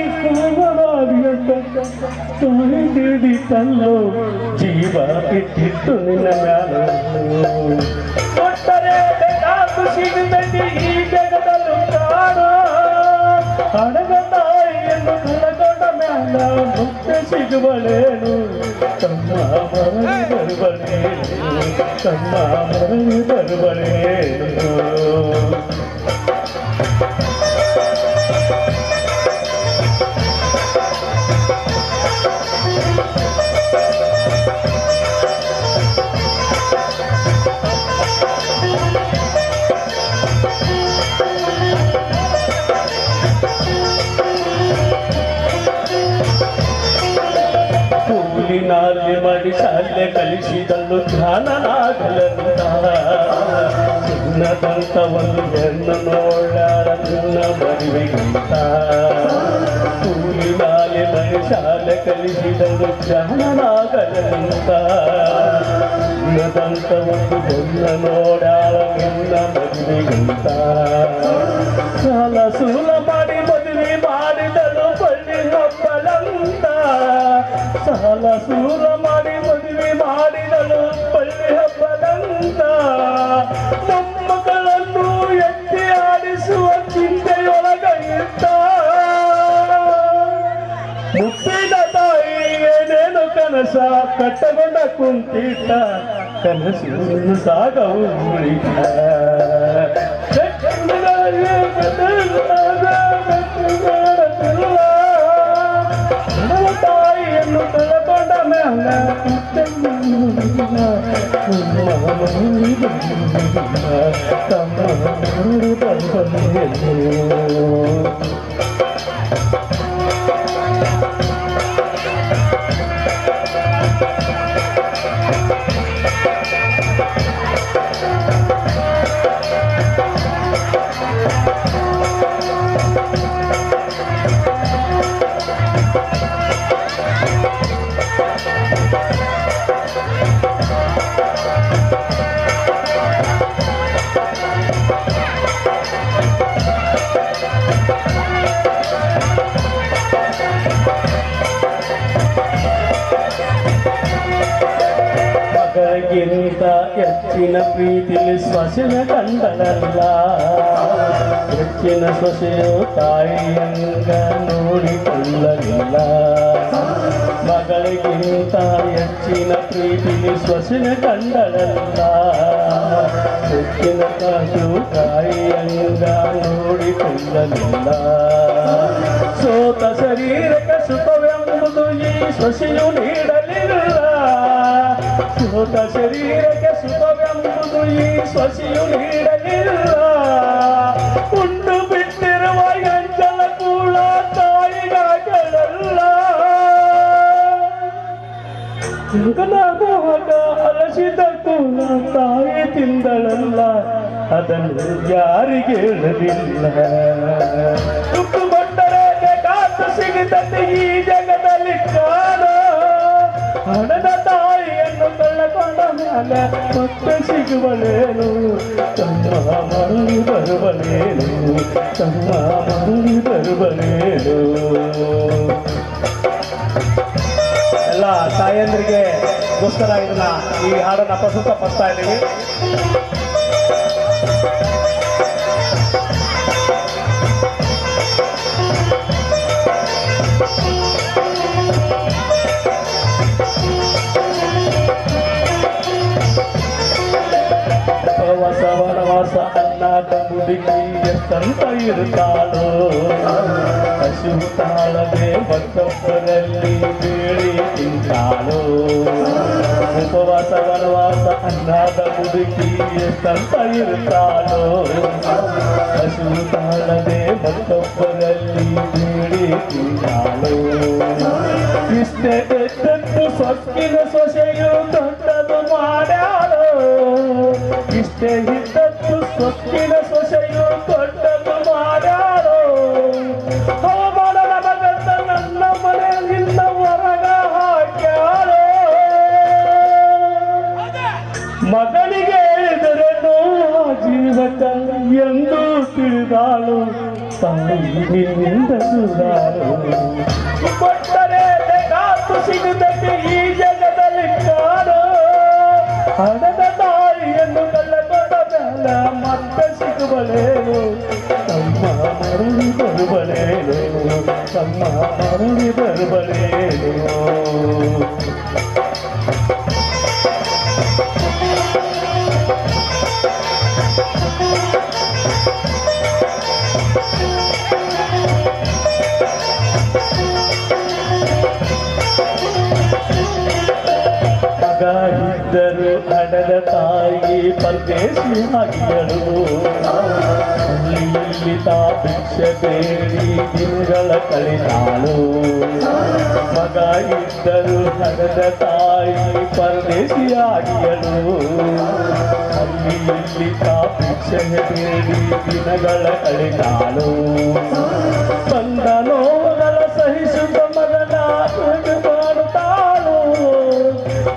ತಾಯಿ ನೀಡಿತಲ್ಲೋ ಜೀವ ಇಟ್ಟಿತ್ತು ನಿನ್ನ ಮ್ಯಾಲ ಕೊಟ್ಟರೆ ಬೇಕಾದು ಸಿಗದಲ್ಲಿ ಈ ಜಗದಲ್ಲೂ ಕಾಣೋ ಹಣದ ತಾಯಿಯನ್ನು ಕಳಕೊಂಡ ಮ್ಯಾಲ ಮುಕ್ತ ಸಿಗುವಳೇನು ತಮ್ಮ ಮರಳಿ ಬರುವಳೇನು ತಮ್ಮ ಮರಳಿ ಬರುವಳೇನು ಕೂಲಿನಲ್ಲಿ ಮಾಡಿ ಶಾಲೆ ಕಲಿಸಿದಳು ಜ್ಞಾನನಾಗಲಂತ ಚಿನ್ನದಂತ ಒಂದು ಹೆಣ್ಣು ನೋಡಾಳ ನಿನ್ನ ಮದುವೆಗಿಂತ ಕೂಲಿನಲ್ಲಿ ಮಾಡಿ ಶಾಲೆ ಕಲಿಸಿದಳು ಜ್ಞಾನನಾಗಲಂತ ಚಿನ್ನದಂತ ಒಂದು ಹೆಣ್ಣು ನೋಡಾಳ ನಿನ್ನ ಮದುವೆಗಿಂತ ಸಾಲ ಸೂಲ ಮಾಡಿ ಮದುವೆ ಮಾಡಿದಳು ಬಳ್ಳಿ ಹಬ್ಬಲಂತ ಸಾಲ ಸೂಲ ಮಾಡಿ ಮದುವೆ ಮಾಡಿದಳು ಬಳ್ಳಿ ಹಬ್ಬದಂತ ಮೊಮ್ಮಕ್ಕಳನ್ನು ಎತ್ತಿ ಆಡಿಸುವ ಚಿಂತೆಯೊಳಗ ಇದ್ದ ಮುಪ್ಪಿದ ತಾಯಿ ಏನೇನು ಕನಸ ಕಟ್ಟಗೊಂಡ ಕುಂತಿದ್ದ ಕನಸು ಸಾಗವು ಉಳಿದ ತಾಯಿಯನ್ನು ಕಳಕೊಂಡ ಮ್ಯಾಲ ತಮ್ಮ ಮಗಳಿಗಿಂತ ಹೆಚ್ಚಿನ ಪ್ರೀತಿಲಿ ಸೊಸೆನ ಕಂಡಳಲ್ಲ ಹೆಚ್ಚಿನ ಸೊಸೆಯು ತಾಯಿಯಂಗ ನೋಡಿಕೊಳ್ಳಲಿಲ್ಲ ಮಗಳಿಗಿಂತ ಹೆಚ್ಚಿನ ಪ್ರೀತಿಲಿ ಸೊಸೆನ ಕಂಡಳಲ್ಲ ಹೆಚ್ಚಿನ ಕಾಸು ತಾಯಿಯಂಗ ನೋಡಿಕೊಳ್ಳಲಿಲ್ಲ ಸೋತ ಶರೀರಕ್ಕೆ ಸುಖವೆಂಬುದು ಈ ಸೊಸೆಯು ನೀಡಲಿಲ್ಲ ಸೋತ ಶರೀರಕ್ಕೆ ಸುಖವೆಂಬುದು ಈ ಸೊಸೆಯು ನೀಡಲಿಲ್ಲ ಉಂಡು ಬಿಟ್ಟಿರುವ ಎಂಚಲ ಕೂಡ ತಾಯಿಗಾಗಲಲ್ಲ ಜಗನಾಗುವಾಗ ಅಲಸಿದ ಕೂಡ ತಾಯಿ ತಿಂದಳಲ್ಲ ಅದನ್ನು ಯಾರಿಗೆ ಹೇಳಲಿಲ್ಲ ದುಡ್ಡು ಕೊಟ್ಟರೆ ಬೇಕಾದ ಸಿಗದಂತೆ ಈ ಜಗದಲ್ಲಿ ಕಾಣ ಹಣದ ತಾಯಿಯನ್ನು ಕಳ್ಳಕೊಂಡ ಮ್ಯಾಲ ಮತ್ತೆ ಸಿಗುವಳೇನು ತಮ್ಮ ಮರಳಿ ಬರುವಳೇನು ತಮ್ಮ ಮರಳಿ ಬರುವಳೇನು ಎಲ್ಲ ತಾಯಂದ್ರಿಗೆ ಗೋಸ್ಕರ ಇದನ್ನ ಈ ಹಾಡನ್ನ ಪ್ರಸ್ತುತ ಪಡಿಸ್ತಾ ಇದ್ದೀವಿ. ಉಪವಾಸ ವನವಾಸ ಅನ್ನಾದ ಮುದುಕಿ ಎಷ್ಟಂತ ಇರುತ್ತಾಳೋ ಹಸು ತಾಳದೆ ಮತ್ತೊಬ್ಬರಲ್ಲಿ ಬೇಡಿ ತಿಂತಾಳೋ ಉಪವಾಸ ವನವಾಸ ಅನ್ನಾದ ಮುದುಕಿ ಎಷ್ಟಂತ ಇರುತ್ತಾಳೋ ಹಸು ತಾಳದೆ ಮತ್ತೊಬ್ಬರಲ್ಲಿ ಬೇಡಿ ತಿಂತಾಳೋ ಇಷ್ಟೇ ಎದ್ದದ್ದು ಸೊಕ್ಕಿನ ಸೊಸೆಯು ದೊಡ್ಡದು ಮಾಡ್ಯಾಳೋ ಇಷ್ಟೇ ಇದ್ದದ್ದು ಸೊಕ್ಕಿನ ಸೊಸೆಯು ದೊಡ್ಡದು ಮಾಡ್ಯಾಳೋ ಅವಮಾನದ ಮಗಂತ ನನ್ನ ಮನೆಯಲ್ಲಿಂದ ಹೊರಗ ಹಾಕ್ಯಾಳೋ ಮಗನಿಗೆ ಹೇಳಿದರೆ ನೋವು ಜೀವಕ ಎಂದು ತಿಳಿದಾಳು ತಾಯಿ ನಿನ್ನಿಂದ ಸುಧಾರು ಕೊಟ್ಟರೆ ಬೇಕಾತು ಸಿಗುತ್ತದೆ ಈ ಜಗದಲ್ಲಿ ಕಾಣೋ ಹಣದ ತಾಯಿಯನ್ನು ಕಳ್ಳಕೊಂಡ ಮೇಲ ಮತ್ತೆ ಸಿಗುವಳೇನು ತಮ್ಮ ಮರಳಿ ಬರುವಳೇನು ತಮ್ಮ ಮರಳಿ ಬರುವಳೇನು ಇದ್ದರು ಹಣದ ತಾಯಿ ಪರದೇಶಿ ಆಗಿಯಳು ಅಲ್ಲಿ ಇಲ್ಲಿ ತಾ ಭಿಕ್ಷೆ ಬೇಡಿ ದಿನಗಳ ಕಳಿತಾಳು ಮಗ ಇದ್ದರು ಹಣದ ತಾಯಿ ಪರದೇಶಿ ಆಗಿಯಳು ಅಲ್ಲಿ ಇಲ್ಲಿ ತಾ ಭಿಕ್ಷೆ ಬೇಡಿ ದಿನಗಳ ಕಳಿತಾಳು ಬಂದ ನೋವುಗಳ ಸಹಿಸುತ್ತ ಮಗನ ಮಾಡುತ್ತಾಳು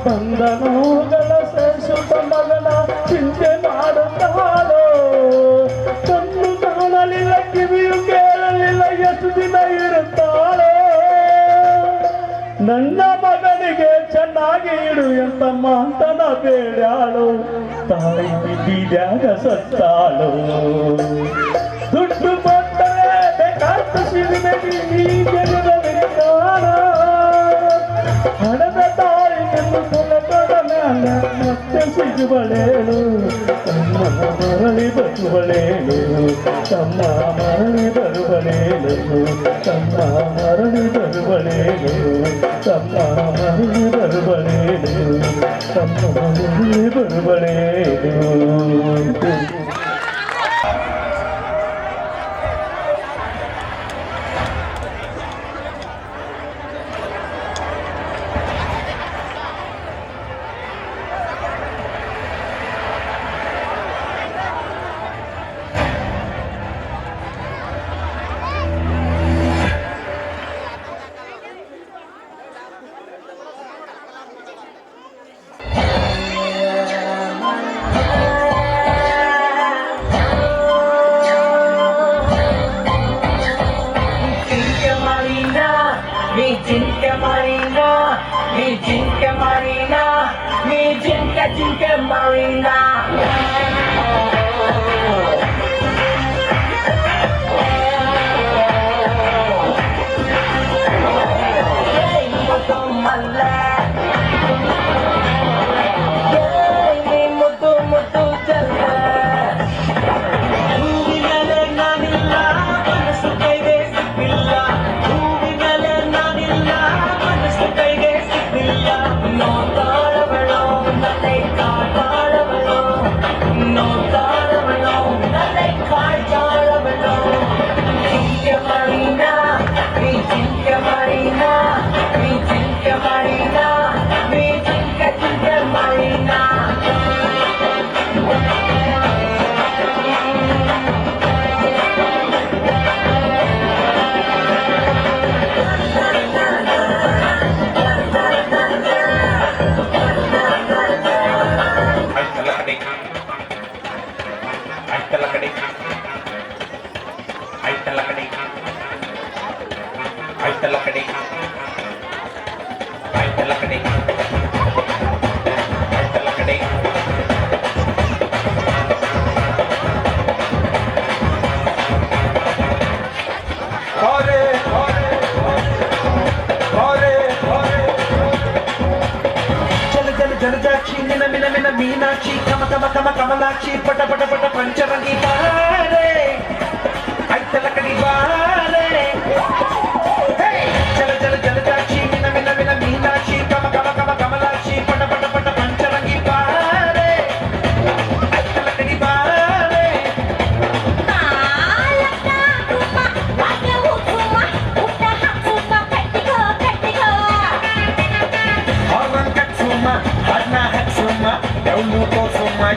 ಬಂದ ನೋವುಗಳ ಸಹಿಸುತ್ತ ಮಗನ ಚಿಂತೆ ಮಾಡುತ್ತಾಳೋ ಕಣ್ಣು ಕಾಣಲಿಲ್ಲ ಕಿವಿಯು ಕೇಳಲಿಲ್ಲ ಎಷ್ಟು ದಿನ ಇರುತ್ತಾಳೋ ನನ್ನ ಮಗನಿಗೆ ಚೆನ್ನಾಗಿ ಇಡು ಎಂತ ಮಾತನ ಬೇಡ್ಯಾಳು ತಾಯಿ ಬೀದ್ಯಾಗ ಸತ್ತಾಳು ದುಡ್ಡು ಕೊಟ್ಟರೆ ಬೇಕಾದ ಸಿರಿಮೆಗೆ ಈ ಜಗದಲ್ಲಿ ಕಾಣ ಹಣದ ತಾಯಿಯನ್ನು ಕೊಲಕದ ಮ್ಯಾಲ ಮತ್ತೆ ಸಿಗುವಳೇನು ತಮ್ಮ ಮರಳಿ ಬರುವಳೇನು ತಮ್ಮ ಮರಳಿ ಬರುವಳೇನು ತಮ್ಮ ಮರಳಿ ಬರುವಳೇನು ತಮ್ಮ ಮರಳಿ ಬರುವಳೇನು ತಮ್ಮ ಮರಳಿ ಬರುವಳೇನು Jinka Marina. No, ಮೀನಾಕ್ಷಿ ಕಮ ಕಮ ಕಮ ಕಮಲಾಕ್ಷಿ ಪಟ ಪಟ ಪಟ ಪಂಚರಂಗಿ ಬಾರೆ ಐತಲ ಕಡಿ ಬಾರೆ ಜಲ ಜಲ ಜಲಜಾಕ್ಷಿ ಮಿನ ಮಿನ ಮಿನ ಮೀನಾಕ್ಷಿ ಕಮ ಕಮ ಕಮ ಕಮಲಾಕ್ಷಿ ಪಟ ಪಟ ಪಟ ಪಂಚರಂಗಿ ಬಾರೆ ಐತಲ ಕಡಿ ಬಾರೆ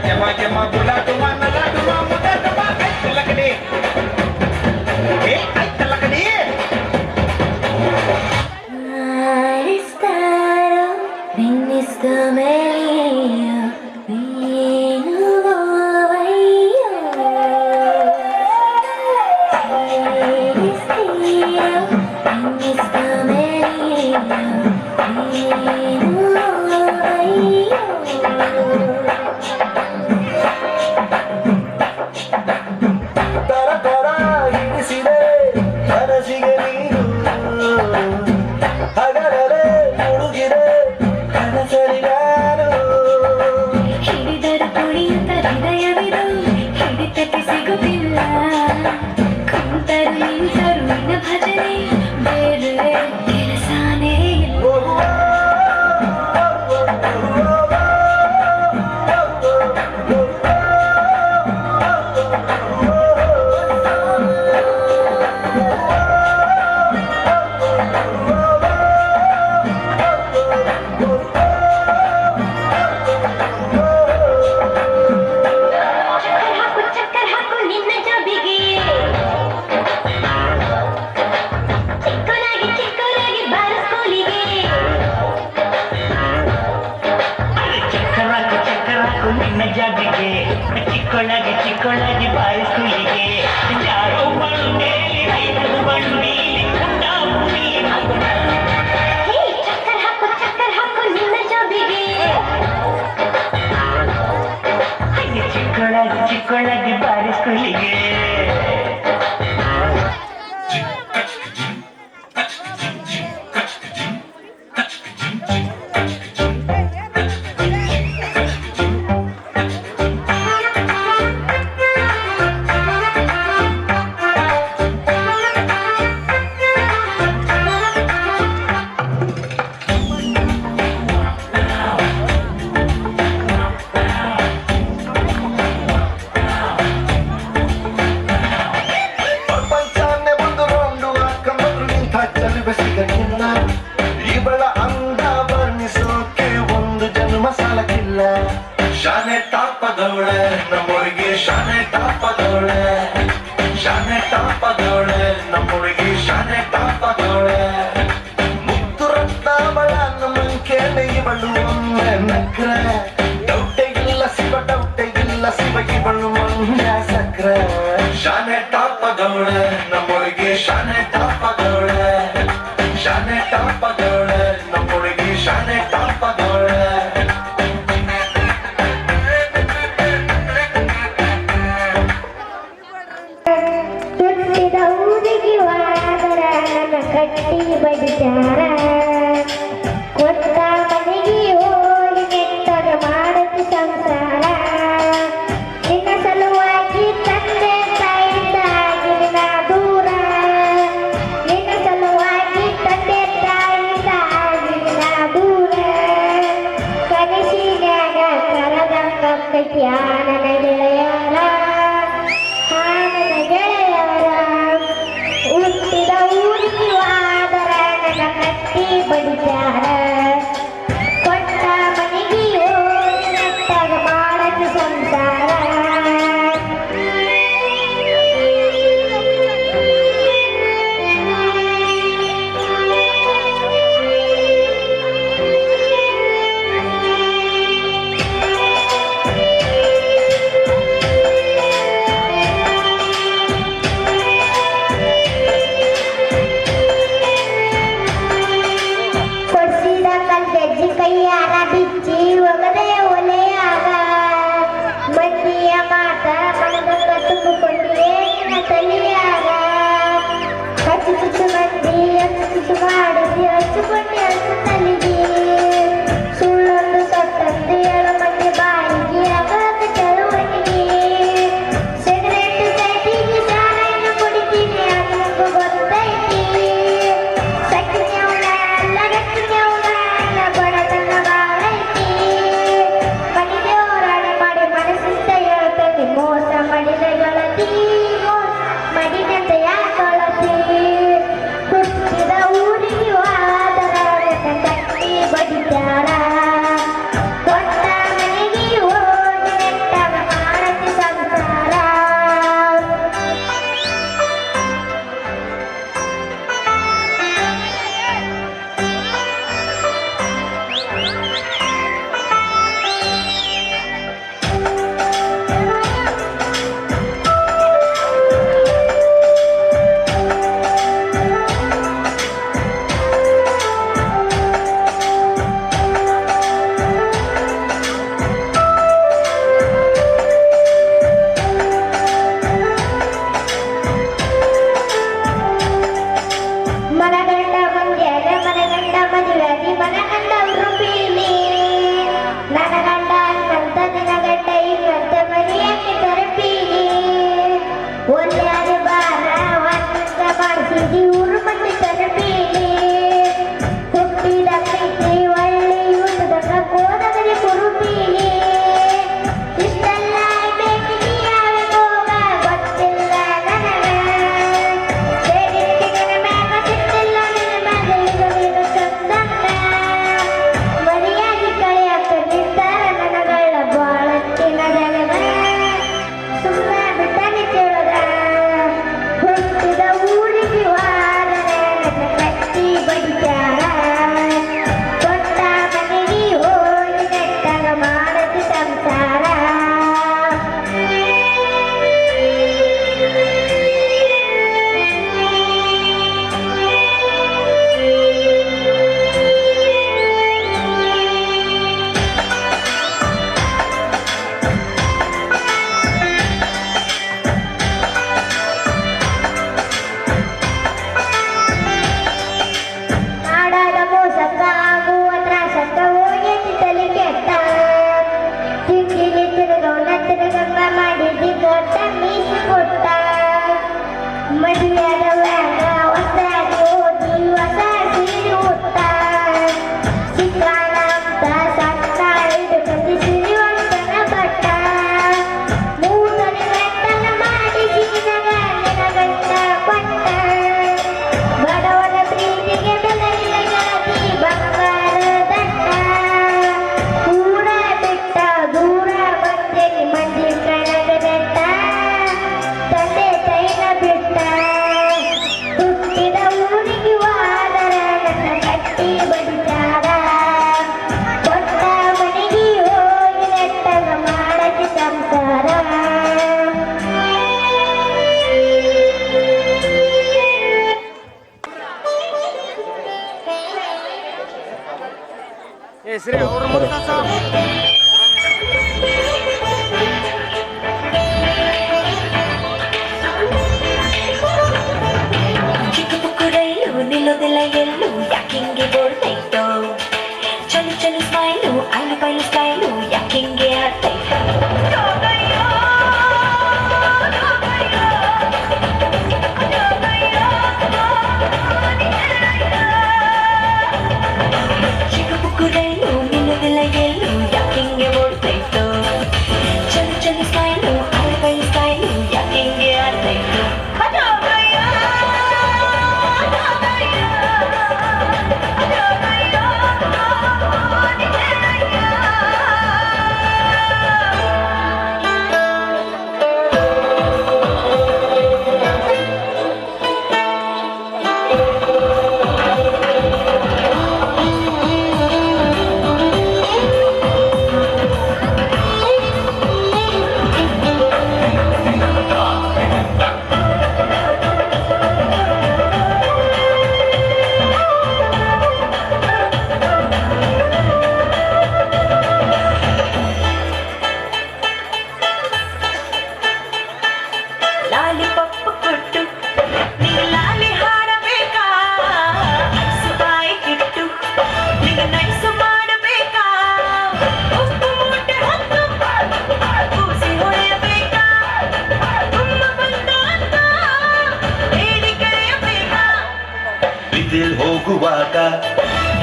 Jama jama gula duma nala duma muda duma ay talakadi ay talakadi Aristaro Minister Melia Vinu Vayo Aristaro Minister Melia Vinu Vayo ಹಿಡಿದರು ಕುಣಿಯುತ್ತ ಹೃದಯವಿದು ಹಿಡಿತಕ್ಕೆ ಸಿಗುತ್ತಿಲ್ಲ ಕುಂತರು ನಿಂತರು ನಿನ್ನ ಭಜನೆ ಬೇರೆ ಕೆಲಸನೇ ಚಿಕ್ಕೊಳ್ಳಾಗಿ ಚಿಕ್ಕೊಳ್ಳಾಗಿ ಬಾಯಿ ಸ್ಕೂಲಿಗೆ ಯಾರೋ ಬಂಡೇಲಿ ರೈತರು ಬಂಡೀಲಿ ಚಕ್ಕರ್ ಹಾಕು ನಿನ್ನ ಜಾಬಿಗೆ ಚಿಕ್ಕೊಳ್ಳಾಗಿ ಚಿಕ್ಕೊಳ್ಳಾಗಿ ಬಾಯಿ ಸ್ಕೂಲಿಗೆ ಶಾನೆ ಟಾಪದವಳೆ ನಮ್ಮೊಳಗೆ ಶಾನೆ ಟಾಪದವಳೆ ಶಾನೆ ಟಾಪದವಳೆ ನಮ್ಮೊಳಗೆ ಶಾನೆ ಟಾಪದವಳೆ ಮುತ್ತು ರತ್ನಾವಳ ನಮ್ಮ ಕೇಳಿ ಇವಳು ಒಮ್ಮೆ ನಕ್ರ ಡೌಟೆ ಇಲ್ಲ ಶಿವ ಇವಳು ಮಂಡ್ಯ ಸಕ್ರ ಶಾನೆ ಟಾಪದವಳೆ ನಮ್ಮೊಳಗೆ ಶಾನೆ ಟಾಪದವಳೆ ಶಾನೆ ಟಾಪದವಳೆ ನಮ್ಮೊಳಗೆ ಶಾನೆ ಟಾಪದವಳೆ ಕಟ್ಟಿ ಬಡಿಸಾರ ಕೊಟ್ಟ ಮನೆಗೆ ಹೋಗಿ ನೆಟ್ಟಗ ಮಾಡದು ಸಂಸಾರ ನಿನ್ನ ಸಲುವಾಗಿ ತಂದೆ ತಾಯಿಯಿಂದ ದೂರ ನಿನ್ನ ಸಲುವಾಗಿ ತಂದೆ ತಾಯಿಯಿಂದ ದೂರ ಕನಸಿನ್ಯಾಗ ಕರದಂಗ ಕಟ್ಯಾನ ಗೆಳೆಯರ ಹಾನನ ಗೆಳೆಯರ ಹುಟ್ಟಿದ ಊರಿಗೆ ಆದರ ನನ್ನ ಕಟ್ಟಿ ಬಡಿಸ್ಯಾರ ಕೊಟ್ಟ ಮನೆಗೆ ಹೋಗಿ ನೆಟ್ಟಾಗ ಮಾಡದು ಸಂಸಾರ ಕೈಯಾರ ಬಿಚ್ಚಿ ಒಗದೆ ಒಲೆಯಾಗ ಮಂದಿಯ ಮಾತ ಮನದ ಕಟ್ಟುಕೊಂಡಿದೆ ನಿನ್ನ ತಲೆಯಾಗ ಹಚ್ಚು ಚುಚ್ಚು ಮಂದಿ ಹಚ್ಚು ಚುಚ್ಚು ಮಾಡಿಸಿ ಹಚ್ಚುಕೊಂಡೆ ಹಚ್ಚು ತಲೆಗೆ ಸುಳ್ಳೊಂದು ಸತ್ತಂದು ಏಳು ಮಂದಿ ಬಾಯಿಗೆ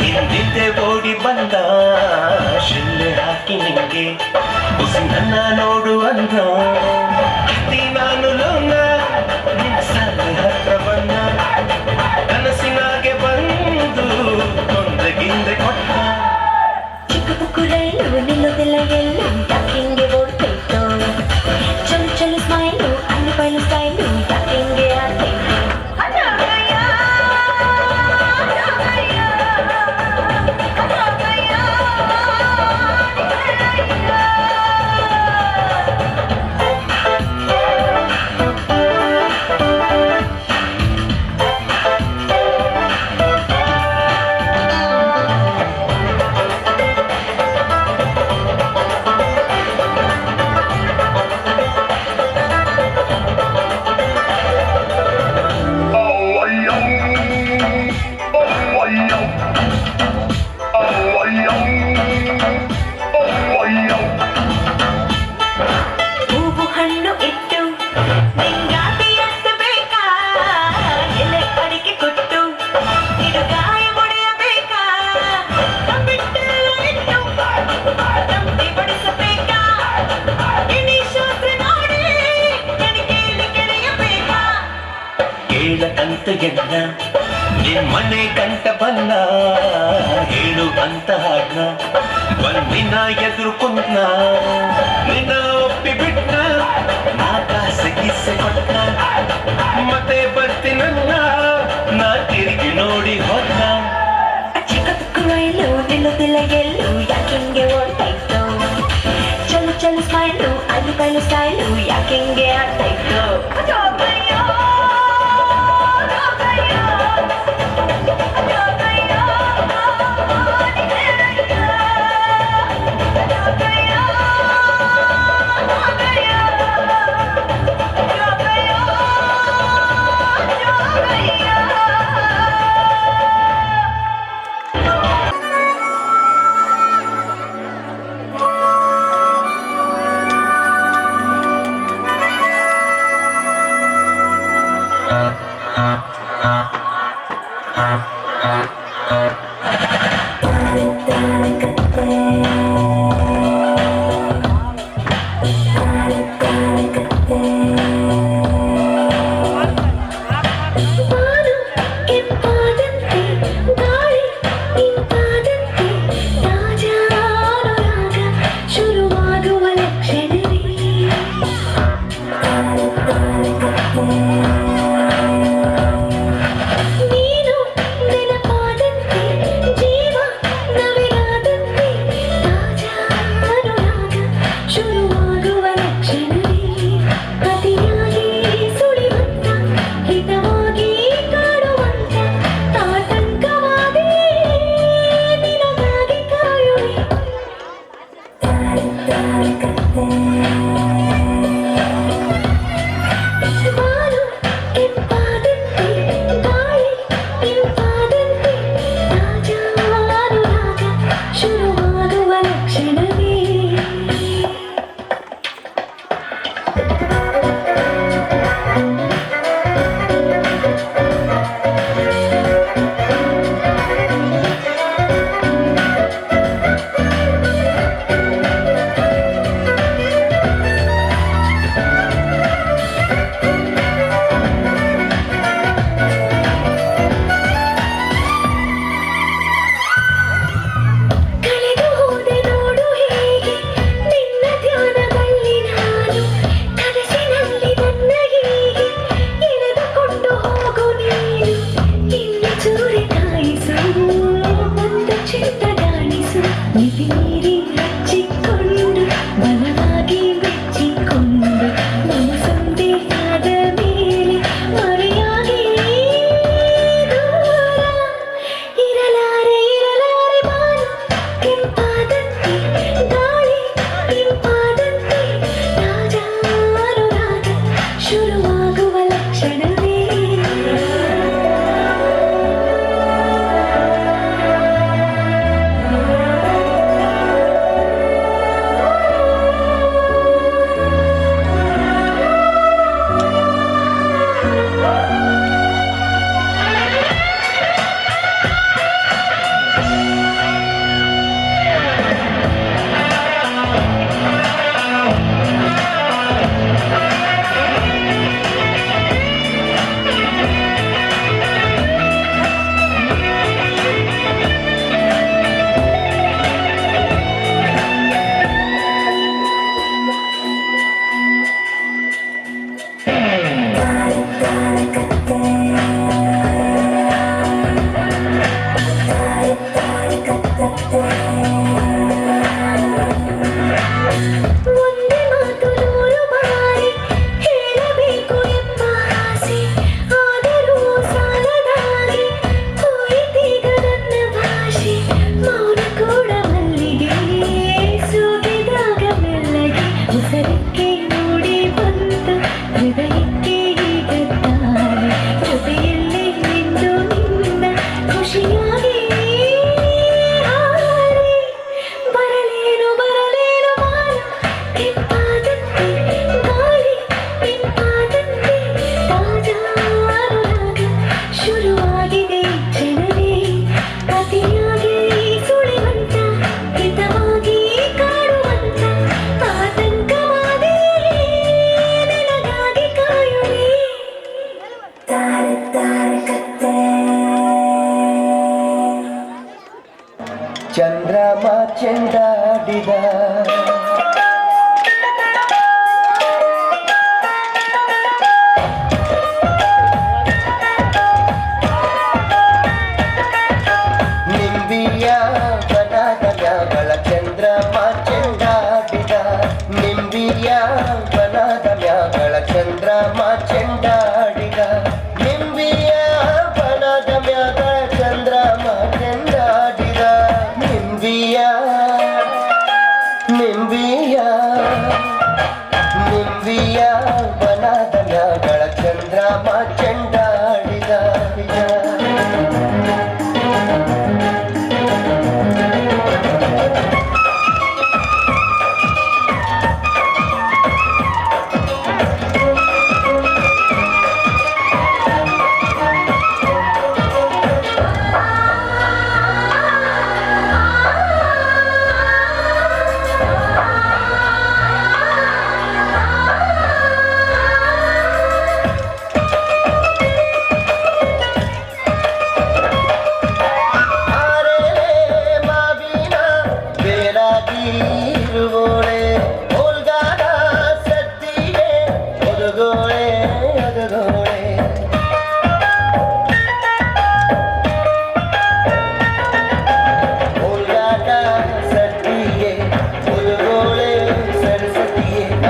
ಹಿಂದಿದ್ದೆ ಓಡಿ ಬಂದ ಶಿಲ್ಲೆ ಹಾಕಿ ನಿಂಗೆ ಬುಸಿ ನನ್ನ ನೋಡು ಅಂದ ಹತ್ತಿ ನಾನು ಲೋನ ನಿನ್ನ ಸಾಲ ಹತ್ರ ಬನ್ನ ಕನಸಿನಾಗೆ ಬಂದು ತೊಂದರೆಗಿಂದೆ ಕೊಟ್ಟ ಚಿಕ್ಕ ಪುಕ್ಕು ರೈಲು ನಿಲ್ಲೋದಿಲ್ಲ ಎಲ್ಲೂ ಯಾಕಿಂಗೆ ಓಡ್ತೈತೋ ಚಲು ಚಲು ಸ್ಮೈಲು ಅಲ್ಲಿ ಬಯಲು ಸ್ಟೈಲು ಯಾಕಿಂಗೆ ಆತೈತೋ ಹೂವು ಹಣ್ಣು ಇಟ್ಟು ನಿಂಗಾತಿ ಎತ್ತಬೇಕಾ ಎಲೆ ಅಡಿಕೆ ಕೊಟ್ಟು ಇಡುಗಾಯ ಮುಡಿಯಬೇಕಾ ಬಿಟ್ಟೆಲ್ಲ ಇಟ್ಟು ತಂತಿ ಬಡಿಸಬೇಕಾ ಇಡೀ ಶಾಸ್ತ್ರ ನೋಡಿ ಎಣಿಕೆಯಲ್ಲಿ ಕೆರೆಯಬೇಕಾ ಕೇಳಕಂತ ಎಣ್ಣ ನಿಮ್ಮನೆ ಕಂಟ ಬನ್ನ ಹೇಳು ಅಂತ ಹಾಡ್ನ ಬಂದಿನ ಎದುರು ಕುಂತ್ನ ನಿನ್ನ ಒಪ್ಪಿ ಬಿಟ್ಟ ನಾ ಕಾಸೆ ಕಿಸೆ ಕೊಟ್ಟ ಮತ್ತೆ ಬರ್ತೀನನ್ನ ನಾ ತಿರುಗಿ ನೋಡಿ ಹೋದ ಚಿಕ್ಕ ಪುಕ್ಕು ರೈಲು ನಿಲ್ಲೋದಿಲ್ಲ ಎಲ್ಲೂ ಯಾಕಿಂಗೆ ಓಡ್ತೈತೋ ಚಲು ಚಲು ಸ್ಮೈಲು ಅಲ್ಲಿ ಬಯಲು ಸ್ಟೈಲು ಯಾಕಿಂಗೆ ಆಡ್ತೈತೋ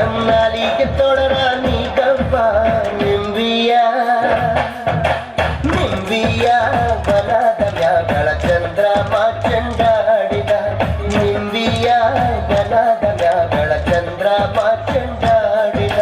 ನನ್ನಾಲಿಗೆ ತೊಡರ ನೀ ಕಪ್ಪ ನಿಂಬಿಯ ಬಲದ ಮ್ಯಾಗಳ ಚಂದ್ರಮ ಚೆಂಡಾಡಿದ ನಿಂಬಿಯ ಬಲದ ಮ್ಯಾಗಳ ಚಂದ್ರಮ ಚೆಂಡಾಡಿದ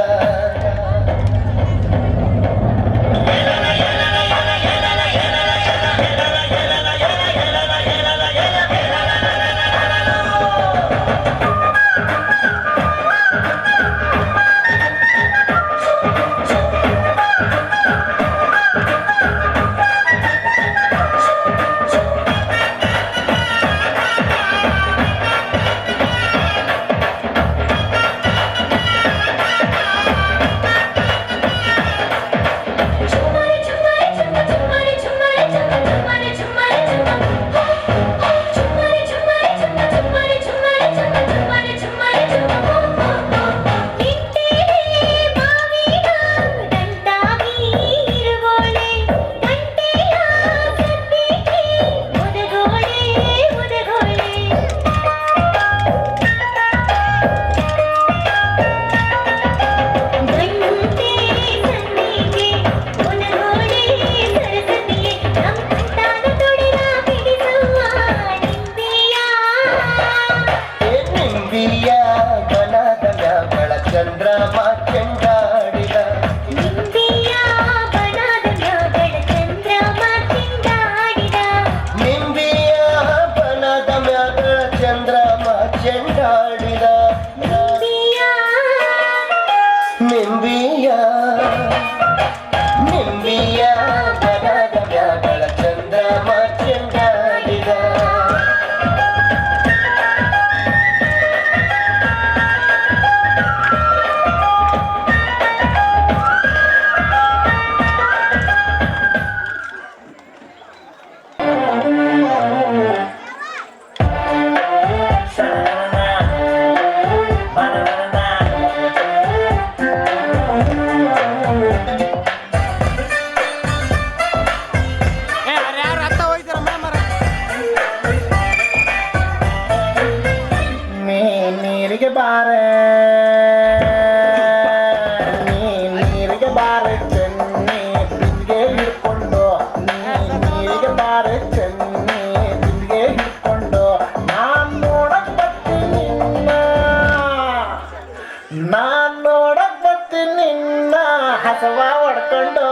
ಚಂದ್ರಮ ಚೆಂಡಾಡಿದ ನಿಂಬಿಯ ಬಣದ ಮ್ಯಾಗಳ ಚಂದ್ರಮ ಚೆಂಡಾಡಿದ ನಿಂಬಿಯ ಬನದ ಮ್ಯಾಗಳ ಚಂದ್ರಮ ಚೆಂಡಾಡಿದ ನಿಂಬಿಯ ಬನದ ಮ್ಯಾಗಳ ಚಂದ್ರಮ ಚೆಂಡಾಡಿದ ನೀರಿಗೆ ಬಾರೆ ನೀರಿಗೆ ಬಾರೆ ಚೆನ್ನಿ ಬಿಂದಿಗೆ ಹಿಡ್ಕೊಂಡು ನೀರಿಗೆ ಬಾರೆ ಚೆನ್ನಿ ಬಿಂದಿಗೆ ಹಿಡ್ಕೊಂಡು ನಾನ್ ನೋಡಕ್ ಬರ್ತೀನಿ ನಿನ್ನ ಹಸವ ಹೊಡ್ಕೊಂಡು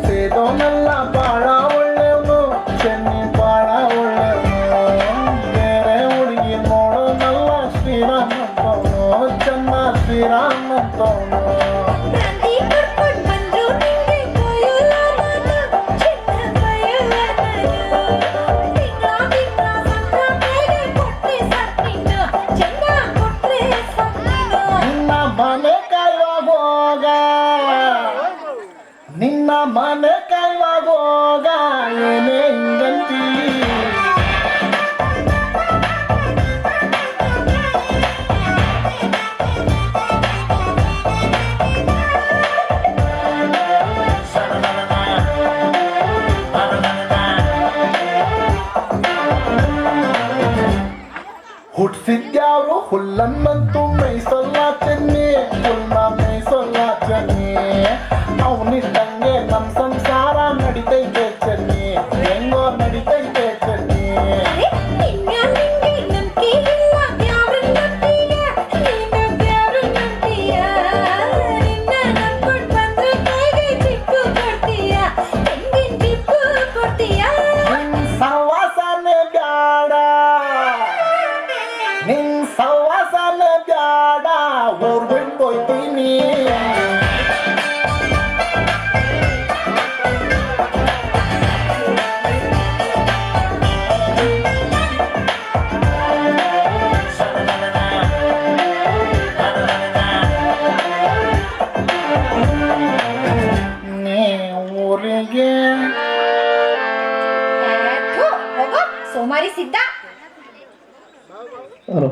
ಸೇದೋನೆಲ್ಲ ಬಾಳ ಒಳ್ಳೆಯವನು ಚೆನ್ನಿ ಬಾಳ ಒಳ್ಳೆಯವನು ಬೇರೆ ಹುಡುಗಿ ನೋಡೋನಲ್ಲ ಶ್ರೀರಾಮಂತವನು ಚೆನ್ನ ಶ್ರೀರಾಮಂತವನು ನಿನ್ನ ಮನೆ ಕಾಯುವಾಗ ಏನೇ ಹಿಂಗಂತೀ ಹುಟ್ಟಿಸಿದ್ಯಾರು ಹುಲ್ಲನ್ನಂತೂ ಮೇಯ್ಸಲ್ಲ ಚೆನ್ನಿ ಹುಲ್ಲ ಮೇಯ್ಸಲ್ಲ ಚೆನ್ನಿ ಅವನಿದ್ದಂಗೆ ನಮ್ ಸಂಸಾರ ನಡಿತೈತೆ ಚೆನ್ನಿ ಹೆಂಗೋ ನಡಿತೈತೆ ಚೆನ್ನಿ ಸಹವಾಸನೆ ಬ್ಯಾಡ ಹಲೋ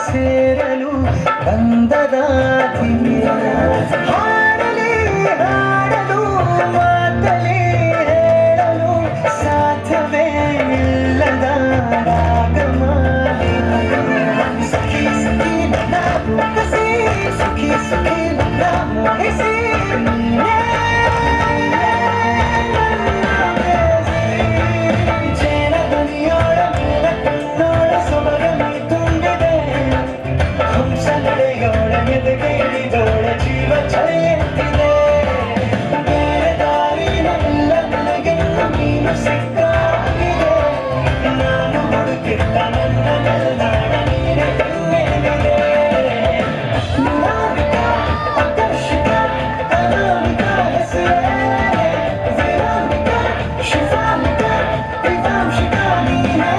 ಸೇರಲು ಬಂದದ ಹಾಡಲಿ ಹಾಡಲು ಮಾತಲಿ ಹೇಳಲು ಸಾಧ್ಯವೇ ಇಲ್ಲದ ರಾಗಮಾಲಿ ಸಖಿ ಸಖಿ ನನ್ನ ರೂಪಿಸಿ ಸುಖಿ ಸುಖಿ ನನ್ನ ಮೋಹಿಸಿ ಜೇನ ಧ್ವನಿಯೋಳ ಮೇಲ ಕಣ್ಣೋಳ ಸೊಬಗನಿ ತುಂಬಿದೆ ಹಂಸ ನಡೆಯೋಳ ಎದೆಗೆ ಇಳಿದೋಳ ಜೀವ ಚಲಿಯುತ್ತಿದೆ ಬೇರೆ ದಾರಿನೆಲ್ಲ ನನಗೆಲ್ಲ ನೀನು ಸಿಕ್ಕಾಗಿದೆ ನಾನು ಹುಡುಕಿದ್ದ ನನ್ನ ನಿಲ್ದಾಣ ನೀನೆ ಕಣ್ಣೆದಿದೆ ನಾವಿಕ ಆಕರ್ಷಿಕ ಅನಾಮಿಕ ಹೆಸರೇ ವಿರಾಮಿಕ ಶಿಫಾಮಿಕ ವಿವಾಂಶಿಕ ನೀನೇ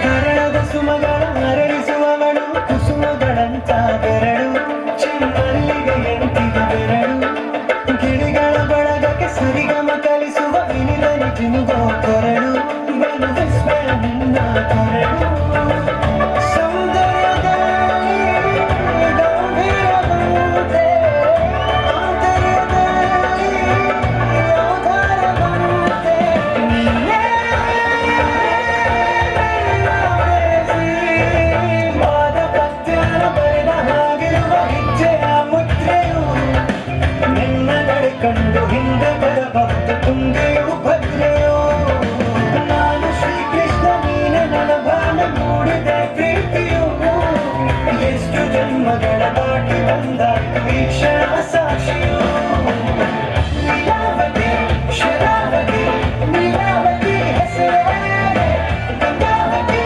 ಕರಳದ ಸುಮಗಳ ಅರಳಿಸುವವಳು ಕುಸುಮಗಳಂತ ಬೆರಳು ಚಿನ್ನಲ್ಲಿಗೆ ಎಂಟಿಗೆ ಬೆರಳು ಗಿಳಿಗಳ ಬಳಗಕ್ಕೆ ಸರಿಗಮ ಕಲಿಸುವ ವಿನಿಲನಿ ಜಿನುಗೋ ಕೊರಳು ಬಲು ವಿಸ್ಮಯ ನಿನ್ನ ಕೊರಳು ಸೌಂದರ್ಯದಲ್ಲಿ ಗಂಭೀರವಂತೆ ಆಂತರ್ಯದಲ್ಲಿ ಔದಾರ್ಯವಂತೆ ನೀನೇ ವಾದ ಪದ್ಯನ ಬರೆದ ಹಾಗಿರುವ ಹೆಜ್ಜೆಯ ಮುದ್ರೆಯು ನಿನ್ನ ನಡೆ ಕಂಡು ಹಿಂದೆ ಬರಬಹುದು ತುಂಗೆಯು ಭದ್ರೆಯೋ ನಾನು ಶ್ರೀಕೃಷ್ಣ ನೀನೆ ನನ್ನ ಬಾಣ ಮೂಡಿದೆ ಪ್ರೀತಿಯು ಎಷ್ಟು ಜನ್ಮಗಳ ದಾಟಿ ಬಂದಾಯ್ತು ಈ ಕ್ಷಣ ಸಾಕ್ಷಿಯು ಲೀಲಾವತಿ ಶರಾವತಿ ನೀಲಾವತಿ ಹೆಸರೇ ಗಂಗಾವತಿ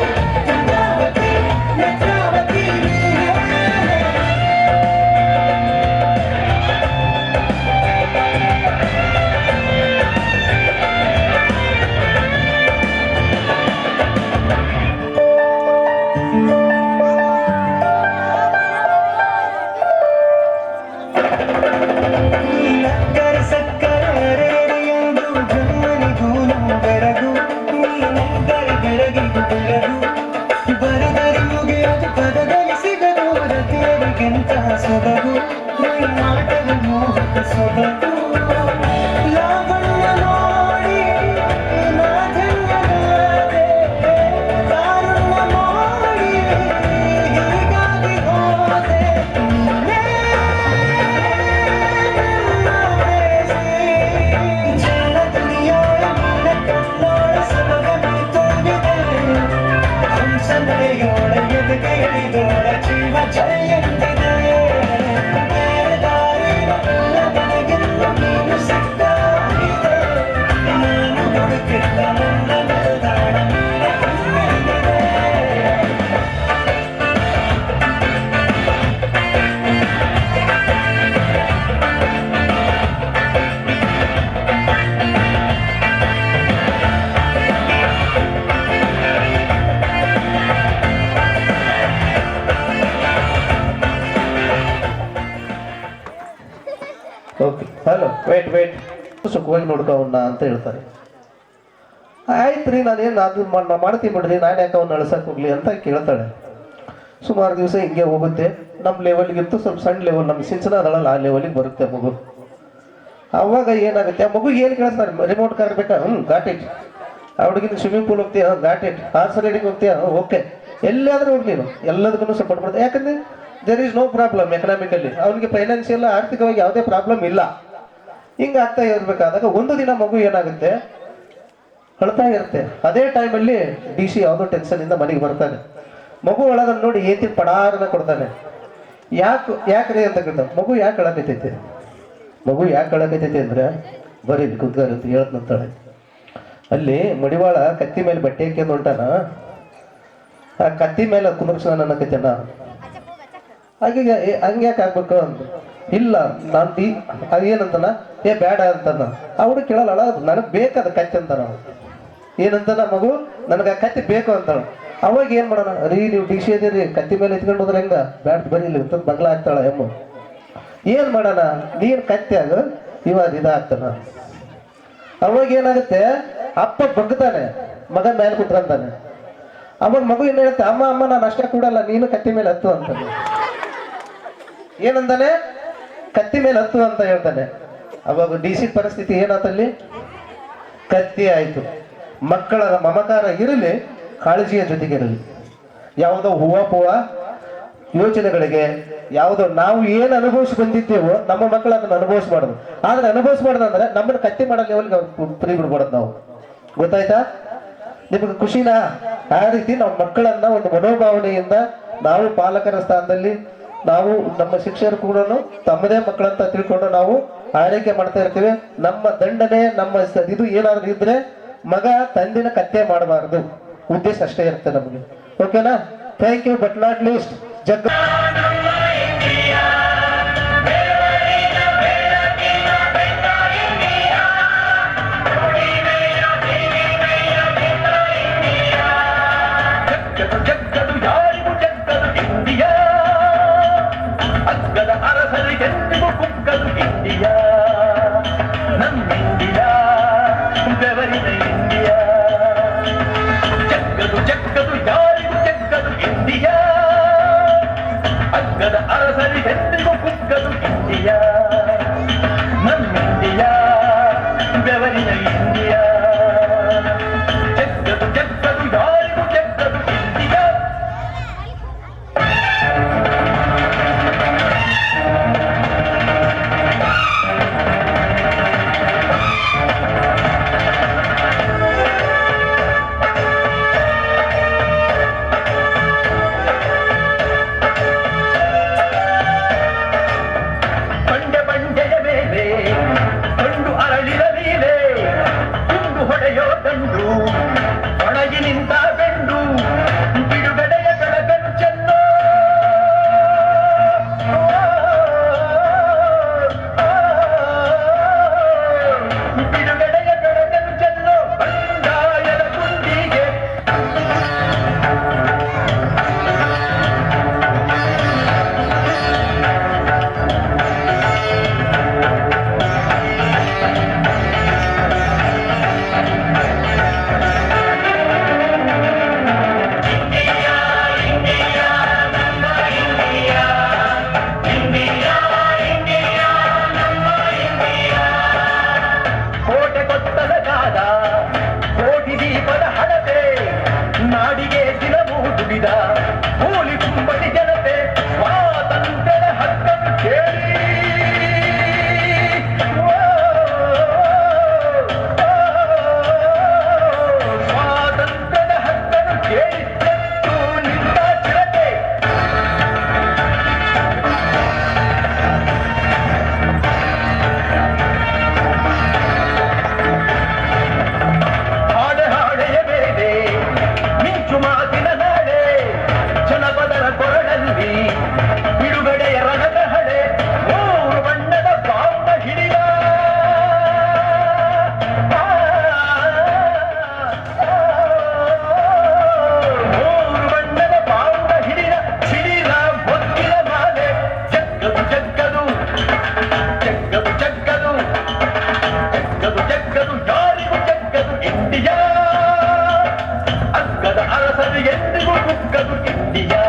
ಗಂಗಾವತಿ ನೇತ್ರಾವತಿ ನೀನೇ ನಕ್ಕರೆ ಸಕ್ಕರೆ ಅರೆರೆ ಎಂದು ಜನ್ಮನಿಗೂ ಬೆರಗು ನೀನೆಂದರೆ ಬೆಳಗಿಗೂ ಬೆಳಗು ಬರದರೆ ಮುಗಿಯೋದು ಪದದಲ್ಲಿ ಸಿಗದು ರತಿಯರಿಗಿಂತ ಸೊಬಗು ನಾಟದ ಮೋಹಕ ಸೊಬಗು ಲಾವಣ್ಯ ನೋಡಿ ನಾ ಧನ್ಯನಾದೆ ಕಾರುಣ್ಯ ಮಾಡಿ ಹೀಗಾಗಿ ಹೋದೆ ನೀನೇ ಜನ ದುನಿಯೋಳ ನಿನ್ನ ಕಣ್ಣೋಳ ಸೊಬಗನಿ ತುಂಬಿದೆ ಹಂಸ ನಡೆಯೋಳ ಎದೆಗೆ ಇಳಿದೋಳ ಜೀವ ಚಲಿಯುತ್ತಿದೆ ಬೇರೆ ದಾರಿನೆಲ್ಲ ನನಗೆಲ್ಲ ನೀನು ಸಿಕ್ಕಾಗಿದೆ ನಾನು ಹುಡುಕಿದ್ದ ನನ್ನ ನಿಲ್ದಾಣ ನೀನೆ ಕಣ್ಣೆದಿದೆ ಓಕೆ ಹಲೋ ವೇಟ್ ಸುಖವಾಗಿ ನೋಡ್ಕೊ ಅವನ್ನ ಅಂತ ಹೇಳ್ತಾರೆ. ಆಯ್ತು ರೀ ನಾನೇನು ಅದು ಮಾಡ್ತೀನಿ ಬಿಡ್ರಿ, ನಾನು ಯಾಕೆ ಅವ್ನ ಅಳ್ಸಕ್ಕೆ ಹೋಗ್ಲಿ ಅಂತ ಕೇಳ್ತಾಳೆ. ಸುಮಾರು ದಿವಸ ಹಿಂಗೆ ಹೋಗುತ್ತೆ. ನಮ್ಮ ಲೆವೆಲ್ಗಿಂತ ಸ್ವಲ್ಪ ಸಣ್ಣ ಲೆವೆಲ್, ನಮ್ಮ ಸಿಂಚನ ಅದಳಲ್ಲ ಆ ಲೆವೆಲಿಗೆ ಬರುತ್ತೆ ಮಗು. ಅವಾಗ ಏನಾಗುತ್ತೆ, ಆ ಮಗುಗೆ ಏನು ಕೇಳಿಸ್ತಾರೆ, ರಿಮೋಟ್ ಕಾರ್ ಬೇಕಾ? Got it. ಆ ಹುಡುಗಿನ ಸ್ವಿಮ್ಮಿಂಗ್ ಪೂಲ್ ಹೋಗ್ತೀಯ? Got it. ಹಾರ್ಸ್ ರೈಡಿಂಗ್ ಹೋಗ್ತೀಯ? ಓಕೆ. ಎಲ್ಲಾದ್ರೂ ಹೋಗಿ ನೀನು ಎಲ್ಲದಕ್ಕೂ ಸಪೋರ್ಟ್ ಮಾಡ್ತಾರೆ. ಯಾಕಂದ್ರೆ there is no problem economically, ಅವನಿಗೆ ಫೈನಾನ್ಷಿಯಲ್ ಆರ್ಥಿಕವಾಗಿ ಯಾವುದೇ ಪ್ರಾಬ್ಲಮ್ ಇಲ್ಲ. ಹಿಂಗೆ ಆಗ್ತಾ ಇರ್ಬೇಕಾದಾಗ ಒಂದು ದಿನ ಮಗು ಏನಾಗುತ್ತೆ, ಅಳ್ತಾ ಇರುತ್ತೆ. ಅದೇ ಟೈಮಲ್ಲಿ DC ಯಾವುದೋ ಟೆನ್ಷನ್ ಇಂದ ಮನೆಗೆ ಬರ್ತಾನೆ. ಮಗು ಒಳಗನ್ನು ನೋಡಿ ಏತಿ ಪಡಾರನ ಕೊಡ್ತಾನೆ. ಯಾಕ್ರಿ ಅಂತ ಕೇಳ್ತಾನೆ. ಮಗು ಯಾಕೆ ಅಳಕೈತೈತೆ, ಮಗು ಯಾಕೆ ಅಳಕೈತೈತೆ ಅಂದ್ರೆ ಬರೀ ಕುಂತ್ಕಾರಂತ ಹೇಳ್ತಂತಾಳೆ. ಅಲ್ಲಿ ಮಡಿವಾಳ ಕತ್ತಿ ಮೇಲೆ ಬಟ್ಟೆ ಹಾಕ್ಯಂದು ಹೊಂಟಾನ, ಆ ಕತ್ತಿ ಮೇಲೆ ಕುಂದ್ರಸ್ತಾನ ಅನ್ನಕತ್ತೇನ. ಹಂಗ್ಯಾಕೆ ಆಗ್ಬೇಕು ಅಂತ. ಇಲ್ಲ ನಾನು ಅದೇನಂತಾನ, ಬೇಡ ಅಂತಾನ. ಅವಳು ಕೇಳಲ್ಲ, ನನಗೆ ಬೇಕದ ಕತ್ತಿ ಅಂತಾನ. ಏನಂತಾನ ಮಗು, ನನಗೆ ಆ ಕತ್ತಿ ಬೇಕು ಅಂತಾಳ. ಅವಾಗ ಏನ್ ಮಾಡೋಣ, ರೀ ನೀವು DC ಇದೀರಿ, ಕತ್ತಿ ಮೇಲೆ ಎತ್ಕೊಂಡು ಹೋದ್ರೆ ಹೆಂಗ, ಬ್ಯಾಟ್ ಬರೀಲಿ ಅಂತ ಬಗ್ಲ ಆಗ್ತಾಳ ಎಮ್ಮ. ಏನ್ ಮಾಡೋಣ, ನೀನ್ ಕತ್ತಿ ಆಗ ಇವಾಗ ಇದಾಗ್ತಾನ. ಅವಾಗ ಏನಾಗುತ್ತೆ, ಅಪ್ಪ ಬಗ್ತಾನೆ, ಮಗ ಮೇಲೆ ಕುತ್ಕೊಂತಾನೆ. ಅವಾಗ ಮಗು ಏನ್ ಹೇಳುತ್ತೆ, ಅಮ್ಮ ಅಮ್ಮ ನಾನು ಅಷ್ಟೇ ಕೂಡಲ್ಲ, ನೀನು ಕತ್ತಿ ಮೇಲೆ ಹತ್ತು ಅಂತಾನೆ. ಏನಂತಾನೆ, ಕತ್ತಿ ಮೇಲೆ ಹತ್ತು ಅಂತ ಹೇಳ್ತಾನೆ. ಅವಾಗ DC ಪರಿಸ್ಥಿತಿ ಏನಾತಲ್ಲಿ, ಕತ್ತಿ ಆಯ್ತು. ಮಕ್ಕಳ ಮಮಕಾರ ಇರಲಿ, ಕಾಳಜಿಯ ಜೊತೆಗಿರಲಿ. ಯಾವುದೋ ಹೂವ ಯೋಚನೆಗಳಿಗೆ, ಯಾವುದೋ ನಾವು ಏನು ಅನುಭವಿಸಿ ಬಂದಿದ್ದೇವೋ ನಮ್ಮ ಮಕ್ಕಳು ಅದನ್ನ ಅನುಭವಿಸ್ಬಾರ್ದು. ಆದ್ರೆ ಅನುಭವಿಸ್ಬಾರ್ದು ಅಂದ್ರೆ ನಮ್ಮನ್ನ ಕತ್ತಿ ಮಾಡೋ ಲೆವೆಲ್ಗೆ ಅವ್ರು ಫ್ರೀ ಬಿಡ್ಬಾರ್ದು ನಾವು. ಗೊತ್ತಾಯ್ತಾ ನಿಮಗೆ ಖುಷಿನಾ? ಆ ರೀತಿ ನಮ್ಮ ಮಕ್ಕಳನ್ನ ಒಂದು ಮನೋಭಾವನೆಯಿಂದ ನಾವು ಪಾಲಕರ ಸ್ಥಾನದಲ್ಲಿ, ನಾವು ನಮ್ಮ ಶಿಕ್ಷಕರು ಕೂಡ ತಮ್ಮದೇ ಮಕ್ಕಳಂತ ತಿಳ್ಕೊಂಡು ನಾವು ಆರೈಕೆ ಮಾಡ್ತಾ ಇರ್ತೀವಿ. ನಮ್ಮ ದಂಡನೆ, ನಮ್ಮ ಇದು ಏನಾದ್ರು ಇದ್ರೆ ಮಗ ತಂದಿನ ಕತ್ತೆ ಮಾಡಬಾರ್ದು, ಉದ್ದೇಶ ಅಷ್ಟೇ ಇರುತ್ತೆ ನಮಗೆ. ಓಕೆನಾ? Thank you. But not least ಜಗ್ ಜಗ್ಗದು ಯಾರಿಗೂ ಜಗ್ಗದು ಇಂಡಿಯಾ, ಅಗ್ಗದ ಅರಸರಿಗೆಂದಿಗೂ ಕುಗ್ಗದು ಇಂಡಿಯಾ. ನಮ್ಮ ಇಂಡಿಯಾ ಬೆವರಿನ ಇಂಡಿಯಾ. ಜಗ್ಗದು ಯಾರಿಗೂ ಜಗ್ಗದು ಇಂಡಿಯಾ, ಅಗ್ಗದ ಅರಸರಿಗೆಂದಿಗೂ ಕುಗ್ಗದು ಇಂಡಿಯಾ. ನಮ್ಮ ಇಂಡಿಯಾ ಬೆವರಿನ ಇಂಡಿಯಾ. ಜಗ್ಗದು ಯಾರಿಗೂ ಜಗ್ಗದು ಇಂಡಿಯಾ. ಬಂಡೆಯ ಮೇಲೆ ಗಂಡು ಅರಳಿದ ಮೇಲೆ ಗುಂಡು ಹೊಡೆಯೋ ಗಂಡು, ಒಣಗಿ ನಿಂತ ಗಂಡು ಬಿಡುಗಡೆಯ ಬೆಳಗನು ಚೆನ್ನೋ. ಬಿಡುಗಡೆಯ ಬೆಳಗನು ಚೆನ್ನೋ ಬಂಡಾಯದ ಗುಂಡಿಗೆ. ಕೋಟೆ ಕೊತ್ತಲ ಗಾದ, ಕೋಟಿ ದೀಪದ ಹಣತೆ, ನಾಡಿಗೆ ದಿನವೂ ದುಡಿದ ಕೂಲಿ ಕುಂಬಡಿ ಜನತೆ. ಸ್ವಾತಂತ್ರ್ಯದ ಹಕ್ಕನ್ನು ಕೇಳಿ, ಸ್ವಾತಂತ್ರ್ಯದ ಹಕ್ಕನ್ನು ಕೇಳಿ ಎದ್ದು ನಿಂತ ಚಿರತೆ. ಹಾಡೆಯ ಮೇಲೆ ಮಿಂಚು ಮಾತಿನ ನಾಡೆ, ಜನಪದರ ಕೊರಡಲ್ಲಿ ಬಿಡುಗಡೆಯ ರಣದ ಹಡೆ. ಮೂರು ಬಣ್ಣದ ಬಾವುಟ ಹಿಡಿದ, ಮೂರು ಬಣ್ಣದ ಬಾವುಟ ಹಿಡಿದ ಸಿಡಿಲ ಬೊತ್ತಿನ ಮಾಲೆ. ಜಗ್ಗದು ಜಗ್ಗದು ಜಗ್ಗದು ಜಗ್ಗದು ಜಗ್ಗದು ಜಗ್ಗದು ಯಾರಿಗೂ ಜಗ್ಗದು ಇಂಡಿಯಾ, ಅಗ್ಗದ ಅರಸರು ಎಂದಿಗೂ ಕುಗ್ಗದು ಇಂಡಿಯಾ.